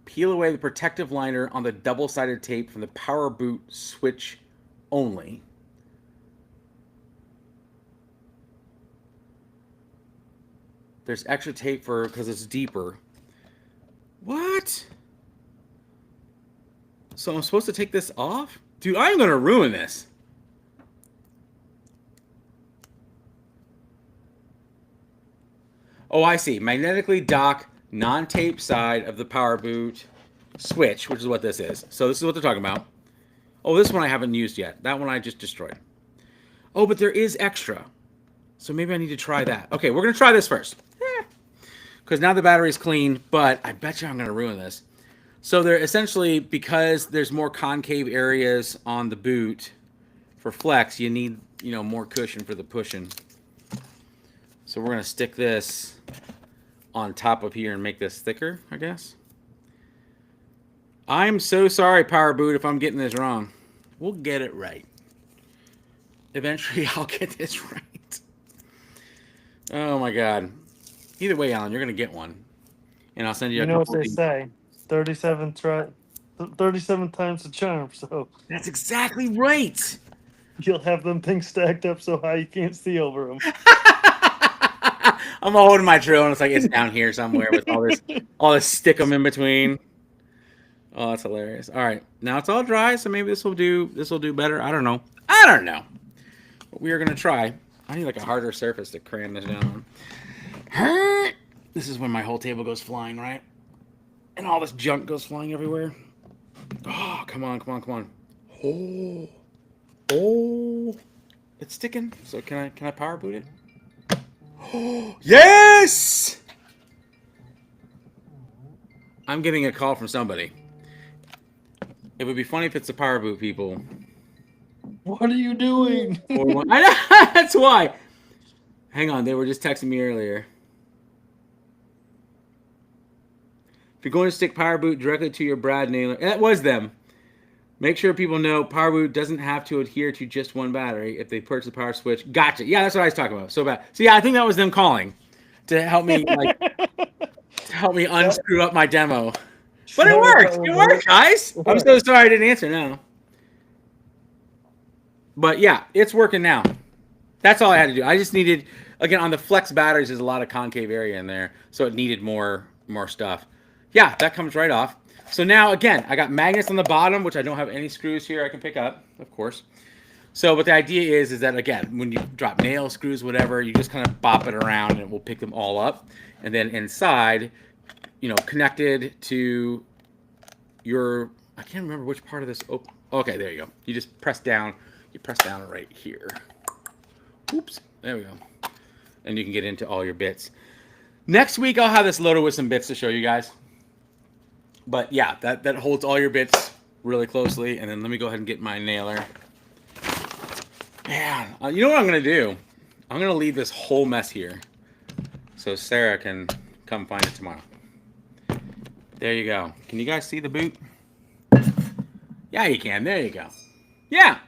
peel away the protective liner on the double-sided tape from the power boot switch only. There's extra tape because it's deeper. What? So I'm supposed to take this off? Dude, I'm going to ruin this. Oh, I see. Magnetically dock non-tape side of the power boot switch, which is what this is. So this is what they're talking about. Oh, this one I haven't used yet. That one I just destroyed. Oh, but there is extra. So maybe I need to try that. Okay, we're going to try this first. Because now the battery's clean, but I bet you I'm going to ruin this. So they're essentially, because there's more concave areas on the boot for flex, you need, more cushion for the pushing. So we're going to stick this on top of here and make this thicker, I guess. I'm so sorry, Power Boot, if I'm getting this wrong. We'll get it right. Eventually, I'll get this right. Oh, my God. Either way, Alan, you're going to get one. And I'll send you a You know what couple they say. 37 times the charm, so. That's exactly right. You'll have them things stacked up so high you can't see over them. I'm holding my drill and it's down here somewhere with all this stickum in between. Oh, that's hilarious. All right, now it's all dry, so maybe this will do better. I don't know. But we are gonna try. I need a harder surface to cram this down on. This is when my whole table goes flying, right? And all this junk goes flying everywhere. Oh, come on. Oh, it's sticking. So can I power boot it? Oh, yes! I'm getting a call from somebody. It would be funny if it's the power boot people. What are you doing? I know, that's why. Hang on, they were just texting me earlier. If you're going to stick power boot directly to your brad nailer, that was them. Make sure people know power boot doesn't have to adhere to just one battery if they purchase a power switch. Gotcha. Yeah, that's what I was talking about. So bad. So yeah, I think that was them calling to help me unscrew up my demo. But it worked. It worked, guys. I'm so sorry I didn't answer now. But yeah, it's working now. That's all I had to do. I just needed, again, on the flex batteries, there's a lot of concave area in there, so it needed more stuff. Yeah, that comes right off. So now, again, I got magnets on the bottom, which I don't have any screws here I can pick up, of course. So what the idea is that, again, when you drop nails, screws, whatever, you just kind of bop it around and it will pick them all up. And then inside, connected to your, I can't remember which part of this. Oh, okay, there you go. You just press down. You press down right here. Oops, there we go. And you can get into all your bits. Next week, I'll have this loaded with some bits to show you guys. But yeah, that holds all your bits really closely. And then let me go ahead and get my nailer. Man, you know what I'm going to do? I'm going to leave this whole mess here so Sarah can come find it tomorrow. There you go. Can you guys see the boot? Yeah, you can. There you go. Yeah.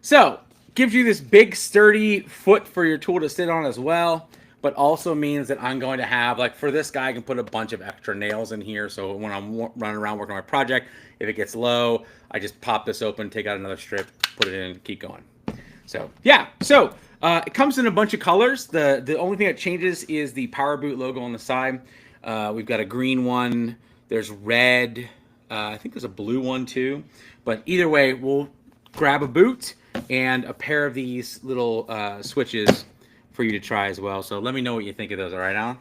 So, gives you this big sturdy foot for your tool to sit on as well, but also means that I'm going to have, like for this guy, I can put a bunch of extra nails in here. So when I'm running around working on my project, if it gets low, I just pop this open, take out another strip, put it in, keep going. So, yeah. So, it comes in a bunch of colors. The only thing that changes is the Power Boot logo on the side. We've got a green one. There's red. I think there's a blue one too. But either way, we'll grab a boot and a pair of these little switches for you to try as well. So let me know what you think of those. All right, Alan?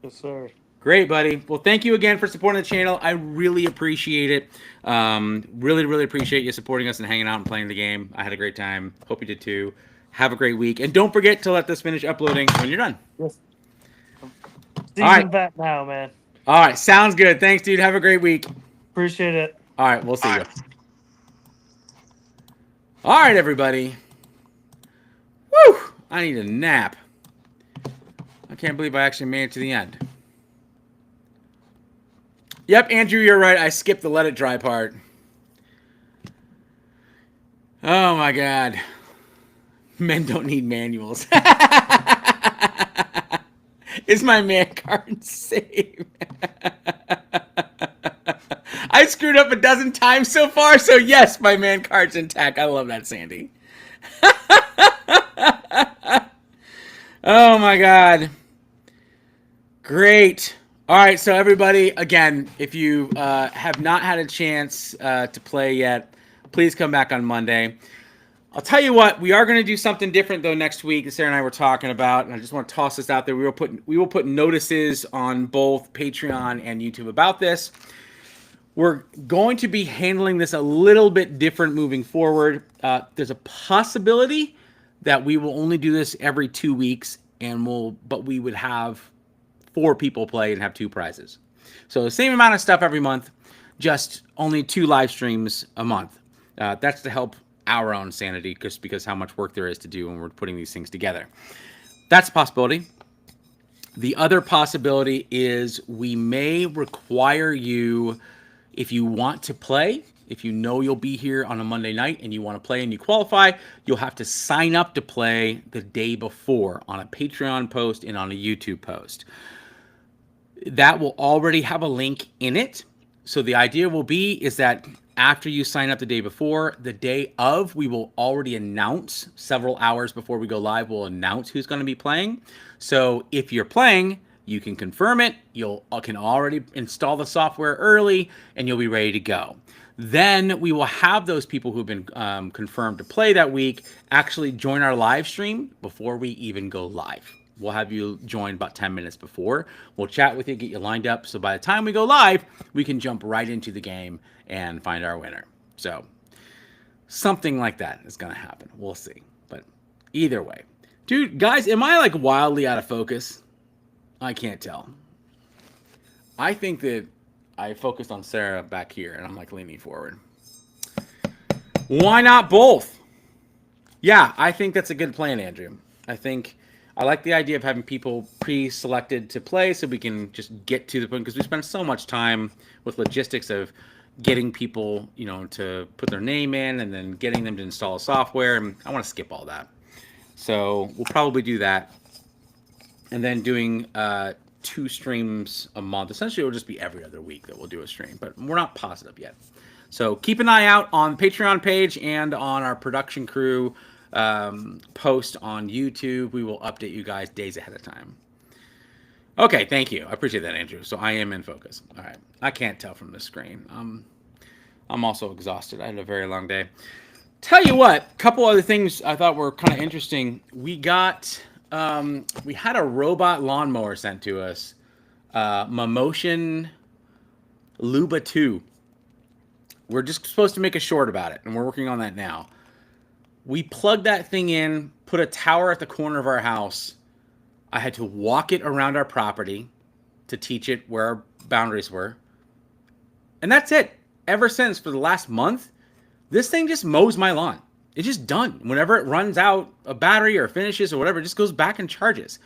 Yes, sir. Great, buddy. Well, thank you again for supporting the channel. I really appreciate it. Really, really appreciate you supporting us and hanging out and playing the game. I had a great time. Hope you did too. Have a great week. And don't forget to let this finish uploading when you're done. Yes. All right. Season back now, man. All right. Sounds good. Thanks, dude. Have a great week. Appreciate it. All right. We'll see you. All right, everybody. Woo! I need a nap. I can't believe I actually made it to the end. Yep, Andrew, you're right. I skipped the let it dry part. Oh, my God. Men don't need manuals. Is my man card safe? I screwed up a dozen times so far, so yes, my man card's intact. I love that, Sandy. Oh, my God. Great. All right, so everybody, again, if you have not had a chance to play yet, please come back on Monday. I'll tell you what, we are going to do something different though next week. Sarah and I were talking about, and I just want to toss this out there. We will put notices on both Patreon and YouTube about this. We're going to be handling this a little bit different moving forward. There's a possibility that we will only do this every 2 weeks, but we would have 4 people play and have 2 prizes. So the same amount of stuff every month, just only 2 live streams a month. That's to help our own sanity, just because how much work there is to do when we're putting these things together. That's a possibility. The other possibility is we may require you, if you want to play, if you know you'll be here on a Monday night and you want to play and you qualify, you'll have to sign up to play the day before on a Patreon post and on a YouTube post. That will already have a link in it. So the idea will be is that after you sign up the day before, the day of, we will already announce several hours before we go live. We'll announce who's going to be playing. So if you're playing, you can confirm it. You can already install the software early and you'll be ready to go. Then we will have those people who've been confirmed to play that week actually join our live stream before we even go live. We'll have you join about 10 minutes before. We'll chat with you, get you lined up. So by the time we go live, we can jump right into the game and find our winner. So something like that is going to happen. We'll see. But either way. Dude, guys, am I like wildly out of focus? I can't tell. I think that I focused on Sarah back here and I'm like leaning forward. Why not both? Yeah, I think that's a good plan, Andrew. I like the idea of having people pre-selected to play so we can just get to the point, because we spend so much time with logistics of getting people, to put their name in and then getting them to install software. And I want to skip all that. So we'll probably do that. And then doing 2 streams a month. Essentially, it'll just be every other week that we'll do a stream, but we're not positive yet. So keep an eye out on the Patreon page and on our production crew post on YouTube. We will update you guys days ahead of time. Okay, thank you. I appreciate that, Andrew. So I am in focus. All right. I can't tell from the screen. I'm also exhausted. I had a very long day. Tell you what, a couple other things I thought were kind of interesting. We had a robot lawnmower sent to us. Mamotion Luba 2. We're just supposed to make a short about it, and we're working on that now. We plugged that thing in, put a tower at the corner of our house. I had to walk it around our property to teach it where our boundaries were. And that's it. Ever since, for the last month, this thing just mows my lawn. It's just done. Whenever it runs out a battery or finishes or whatever, it just goes back and charges.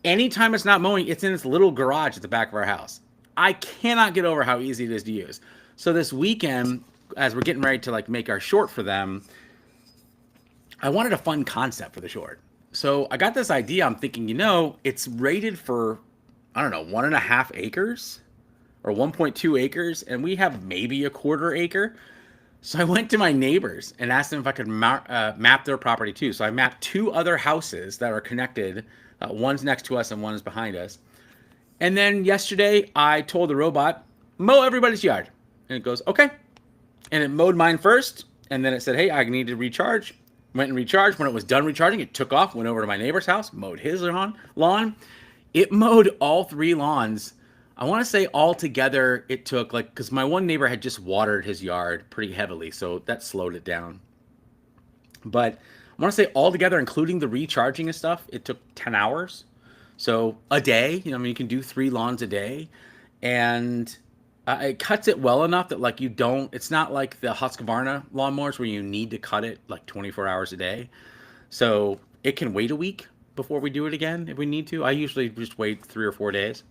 Anytime it's not mowing, it's in its little garage at the back of our house. I cannot get over how easy it is to use. So this weekend, as we're getting ready to like make our short for them, I wanted a fun concept for the short. So I got this idea. I'm thinking, it's rated for, I don't know, 1.5 acres or 1.2 acres, and we have maybe a quarter acre. So I went to my neighbors and asked them if I could map their property too. So I mapped 2 other houses that are connected. One's next to us and one's behind us. And then yesterday I told the robot, mow everybody's yard. And it goes, okay. And it mowed mine first. And then it said, hey, I need to recharge. Went and recharged. When it was done recharging, it took off, went over to my neighbor's house, mowed his lawn. It mowed all 3 lawns. I want to say all together it took, because my one neighbor had just watered his yard pretty heavily, so that slowed it down. But I want to say all together, including the recharging and stuff, it took 10 hours. So a day, you can do 3 lawns a day. And it cuts it well enough that it's not like the Husqvarna lawnmowers where you need to cut it 24 hours a day. So it can wait a week before we do it again if we need to. I usually just wait 3 or 4 days.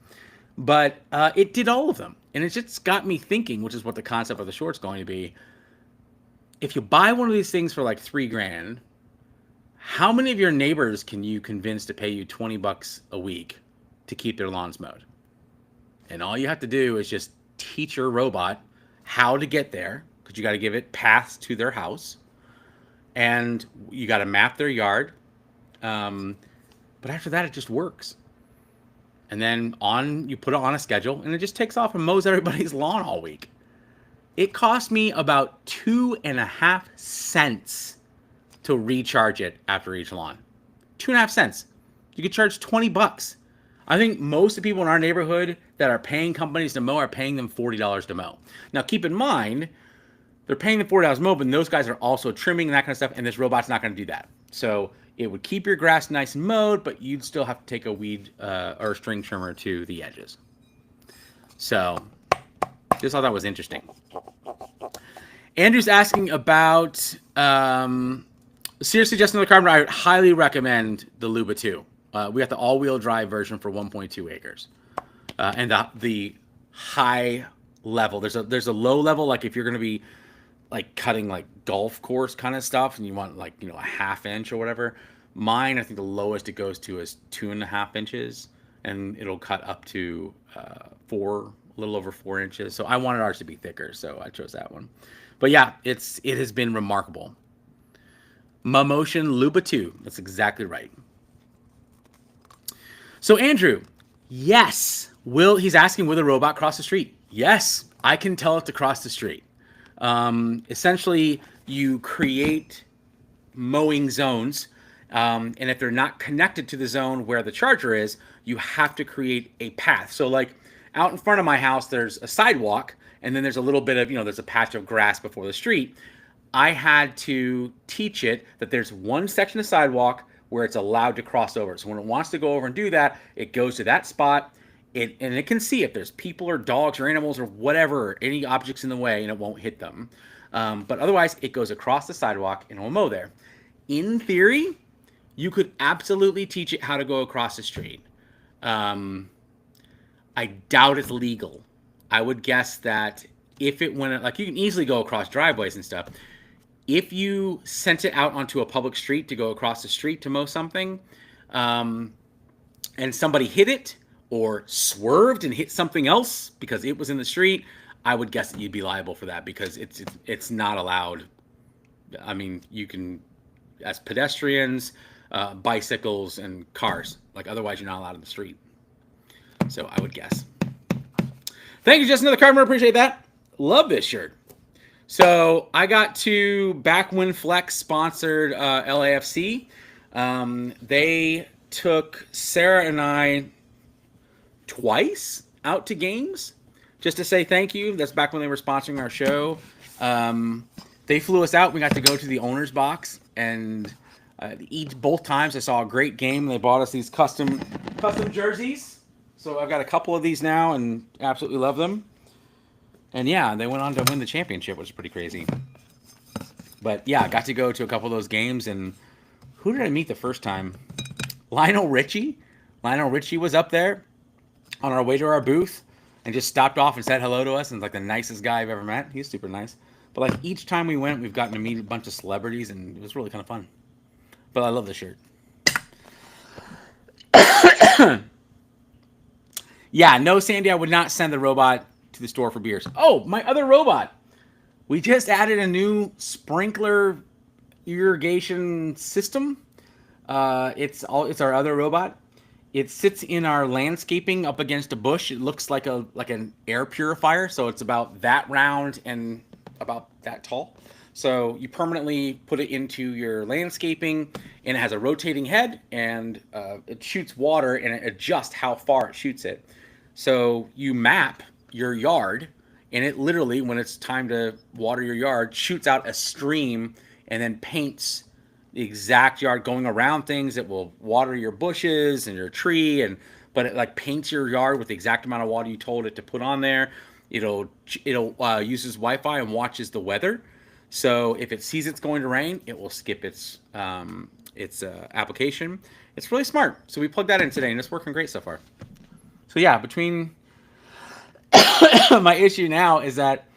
But it did all of them. And it just got me thinking, which is what the concept of the short's going to be. If you buy one of these things for $3,000, how many of your neighbors can you convince to pay you $20 a week to keep their lawns mowed? And all you have to do is just teach your robot how to get there, because you got to give it paths to their house. And you got to map their yard. But after that, it just works. And then you put it on a schedule, and it just takes off and mows everybody's lawn all week. It cost me about 2.5 cents to recharge it after each lawn. 2.5 cents. You could charge $20. I think most of the people in our neighborhood that are paying companies to mow are paying them $40 to mow. Now, keep in mind, they're paying them $40 to mow, but those guys are also trimming and that kind of stuff, and this robot's not going to do that. So it would keep your grass nice and mowed, but you'd still have to take a weed or a string trimmer to the edges. So just thought that was interesting. Andrew's asking about seriously, just another carbon. I would highly recommend the Luba 2. We got the all-wheel drive version for 1.2 acres, and the high level. There's a low level, like if you're going to be cutting golf course kind of stuff, and you want a half inch or whatever. Mine, I think the lowest it goes to is 2.5 inches, and it'll cut up to a little over 4 inches. So I wanted ours to be thicker, so I chose that one. But yeah, it has been remarkable. Motion Luba 2. That's exactly right. So Andrew, yes, he's asking, will the robot cross the street? Yes, I can tell it to cross the street. Essentially, you create mowing zones, and if they're not connected to the zone where the charger is, you have to create a path. So out in front of my house, there's a sidewalk, and then there's a little bit of, there's a patch of grass before the street. I had to teach it that there's one section of sidewalk where it's allowed to cross over. So when it wants to go over and do that, it goes to that spot. And it can see if there's people or dogs or animals or whatever, any objects in the way, and it won't hit them. But otherwise, it goes across the sidewalk and will mow there. In theory, you could absolutely teach it how to go across the street. I doubt it's legal. I would guess that if it went, you can easily go across driveways and stuff. If you sent it out onto a public street to go across the street to mow something, and somebody hit it, or swerved and hit something else because it was in the street, I would guess that you'd be liable for that, because it's not allowed. I mean, you can, as pedestrians, bicycles, and cars, otherwise you're not allowed in the street. So I would guess. Thank you, Just Another Cardboard. Appreciate that. Love this shirt. So I got to, back when Flex sponsored LAFC, they took Sarah and I twice out to games just to say thank you. That's back when they were sponsoring our show. They flew us out. We got to go to the owner's box, and both times I saw a great game. They bought us these custom jerseys. So I've got a couple of these now and absolutely love them. And yeah, they went on to win the championship, which is pretty crazy. But yeah, I got to go to a couple of those games. And who did I meet the first time? Lionel Richie. Lionel Richie was up there on our way to our booth and just stopped off and said hello to us, and the nicest guy I've ever met. He's super nice. But like each time we went, we've gotten to meet a bunch of celebrities, and it was really kind of fun. But I love the shirt. Yeah, no, Sandy, I would not send the robot to the store for beers. Oh, my other robot. We just added a new sprinkler irrigation system. It's our other robot. It sits in our landscaping up against a bush. It looks like an air purifier, so it's about that round and about that tall. So you permanently put it into your landscaping, and it has a rotating head, and it shoots water, and it adjusts how far it shoots it. So you map your yard, and it literally, when it's time to water your yard, shoots out a stream and then paints the exact yard going around things. It will water your bushes and your tree, and but it like paints your yard with the exact amount of water you told it to put on there. It'll uses Wi-Fi and watches the weather. So if it sees it's going to rain, it will skip its application. It's really smart. So we plugged that in today, and it's working great so far. So yeah, between my issue now is that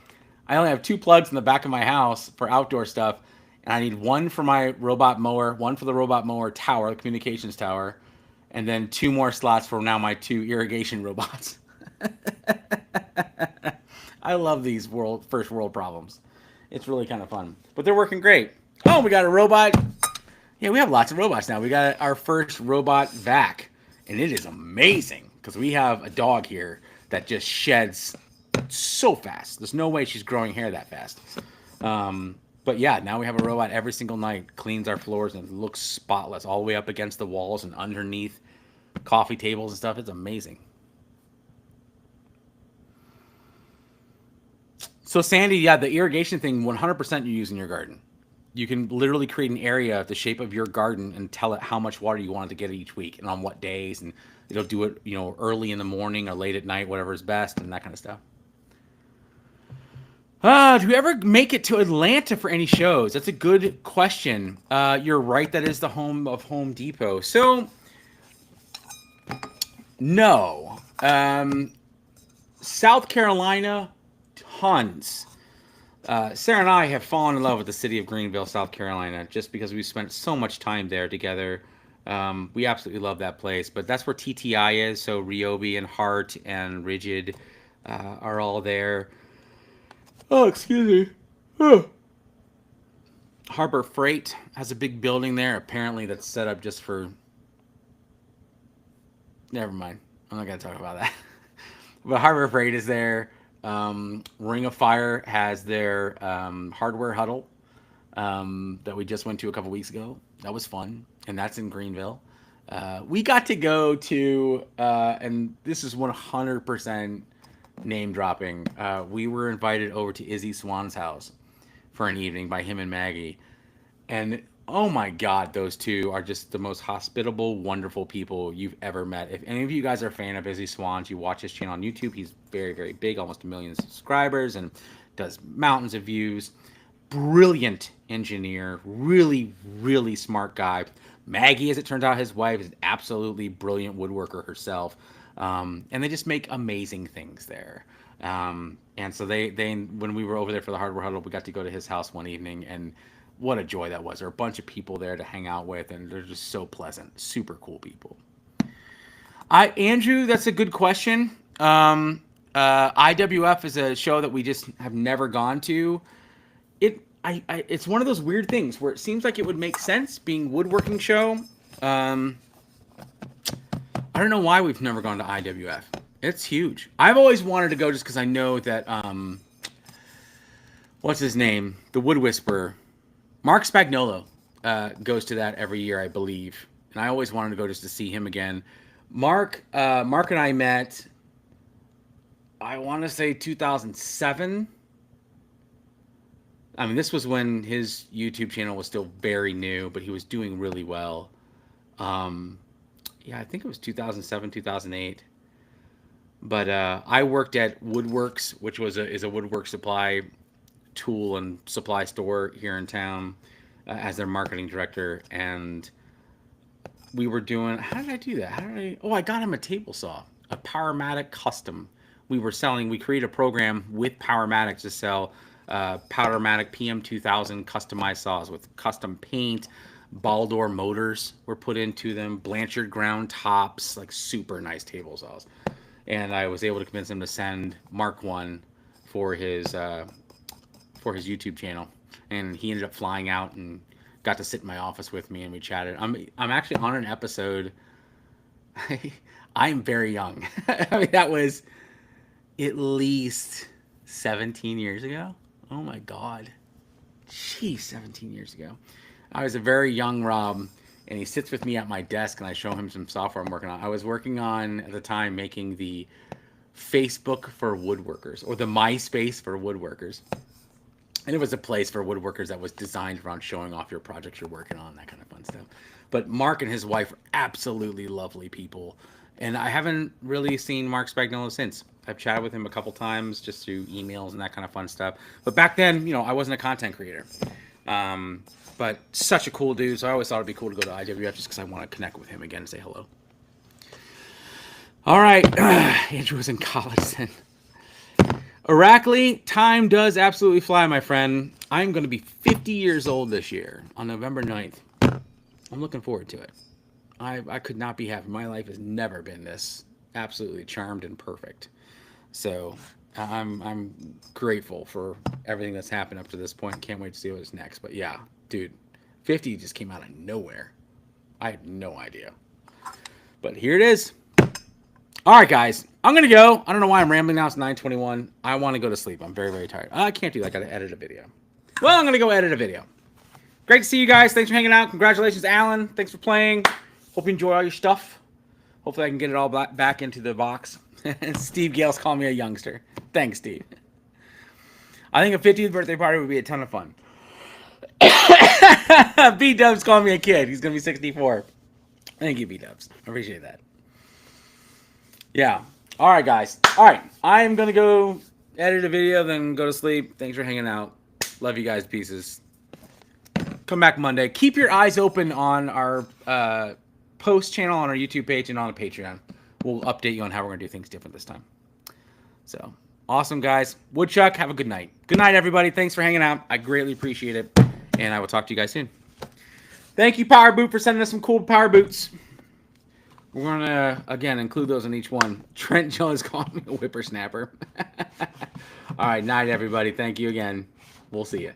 I only have 2 plugs in the back of my house for outdoor stuff, and I need one for my robot mower, one for the robot mower tower, the communications tower, and then 2 more slots for now my 2 irrigation robots. I love these first world problems. It's really kind of fun, but they're working great. Oh, we got a robot. Yeah, we have lots of robots now. We got our first robot vac, and it is amazing because we have a dog here that just sheds so fast. There's no way she's growing hair that fast. But yeah, now we have a robot every single night, cleans our floors, and it looks spotless all the way up against the walls and underneath coffee tables and stuff. It's amazing. So Sandy, yeah, the irrigation thing, 100% you use in your garden. You can literally create an area of the shape of your garden and tell it how much water you want it to get each week and on what days, and it'll do it, early in the morning or late at night, whatever is best, and that kind of stuff. Do you ever make it to Atlanta for any shows? That's a good question. You're right, that is the home of Home Depot. So, no. South Carolina, tons. Sarah and I have fallen in love with the city of Greenville, South Carolina, just because we spent so much time there together. We absolutely love that place, but that's where TTI is. So Ryobi and Hart and Rigid are all there. Oh, excuse me. Oh. Harbor Freight has a big building there. Apparently, that's set up just for. Never mind. I'm not gonna talk about that. But Harbor Freight is there. Ring of Fire has their hardware huddle that we just went to a couple weeks ago. That was fun, and that's in Greenville. We got to go to, and this is 100% name dropping. We were invited over to Izzy Swan's house for an evening by him and Maggie, and oh my God, those two are just the most hospitable, wonderful people you've ever met. If any of you guys are a fan of Izzy Swans, you watch his channel on YouTube. He's very, very big, almost 1 million subscribers, and does mountains of views. Brilliant engineer, really, really smart guy. Maggie, as it turns out, his wife is an absolutely brilliant woodworker herself, and they just make amazing things there. And so they when we were over there for the hardware huddle, we got to go to his house one evening, and what a joy that was. There were a bunch of people there to hang out with, and they're just so pleasant, super cool people. Andrew, that's a good question. IWF is a show that we just have never gone to. It's one of those weird things where it seems like it would make sense being woodworking show. I don't know why we've never gone to IWF. It's huge. I've always wanted to go just because I know that what's his name, the Wood Whisperer, Mark Spagnolo, goes to that every year, I believe, and I always wanted to go just to see him again. Mark and I met, I want to say 2007. I mean, this was when his YouTube channel was still very new, but he was doing really well. Yeah, I think it was 2007, 2008. But I worked at Woodworks, which is a woodwork supply tool and supply store here in town, as their marketing director, and we were doing. How did I do that? I got him a table saw, a Powermatic Custom. We created a program with Powermatic to sell Powdermatic PM2000 customized saws with custom paint. Baldor motors were put into them. Blanchard ground tops, like super nice table saws. And I was able to convince him to send Mark one for his YouTube channel. And he ended up flying out and got to sit in my office with me, and we chatted. I'm actually on an episode. I'm very young. I mean, that was at least 17 years ago. Oh my God. Jeez, 17 years ago. I was a very young Rob, and he sits with me at my desk, and I show him some software I'm working on. I was working on, at the time, making the Facebook for woodworkers, or the MySpace for woodworkers. And it was a place for woodworkers that was designed around showing off your projects you're working on, that kind of fun stuff. But Mark and his wife are absolutely lovely people. And I haven't really seen Mark Spagnuolo since. I've chatted with him a couple times just through emails and that kind of fun stuff. But back then, I wasn't a content creator. But such a cool dude. So I always thought it'd be cool to go to IWF just because I want to connect with him again and say hello. All right. Andrew was in college then. Aracely, time does absolutely fly, my friend. I'm going to be 50 years old this year on November 9th. I'm looking forward to it. I could not be happy. My life has never been this absolutely charmed and perfect. So I'm grateful for everything that's happened up to this point. Can't wait to see what's next. But yeah, dude, 50 just came out of nowhere. I had no idea. But here it is. All right, guys, I'm going to go. I don't know why I'm rambling now. It's 9:21. I want to go to sleep. I'm very, very tired. I can't do that. I got to edit a video. Well, I'm going to go edit a video. Great to see you guys. Thanks for hanging out. Congratulations, Alan. Thanks for playing. Hope you enjoy all your stuff. Hopefully I can get it all back into the box. Steve Gale's calling me a youngster. Thanks, Steve. I think a 50th birthday party would be a ton of fun. B-Dub's calling me a kid. He's going to be 64. Thank you, B-Dubs. I appreciate that. Yeah. All right, guys. All right. I am going to go edit a video, then go to sleep. Thanks for hanging out. Love you guys. Pieces. Come back Monday. Keep your eyes open on our post channel on our YouTube page and on the Patreon. We'll update you on how we're going to do things different this time. So, awesome, guys. Woodchuck, have a good night. Good night, everybody. Thanks for hanging out. I greatly appreciate it. And I will talk to you guys soon. Thank you, Power Boot, for sending us some cool Power Boots. We're going to, again, include those in each one. Trent Jones calling me a whippersnapper. All right, night, everybody. Thank you again. We'll see you.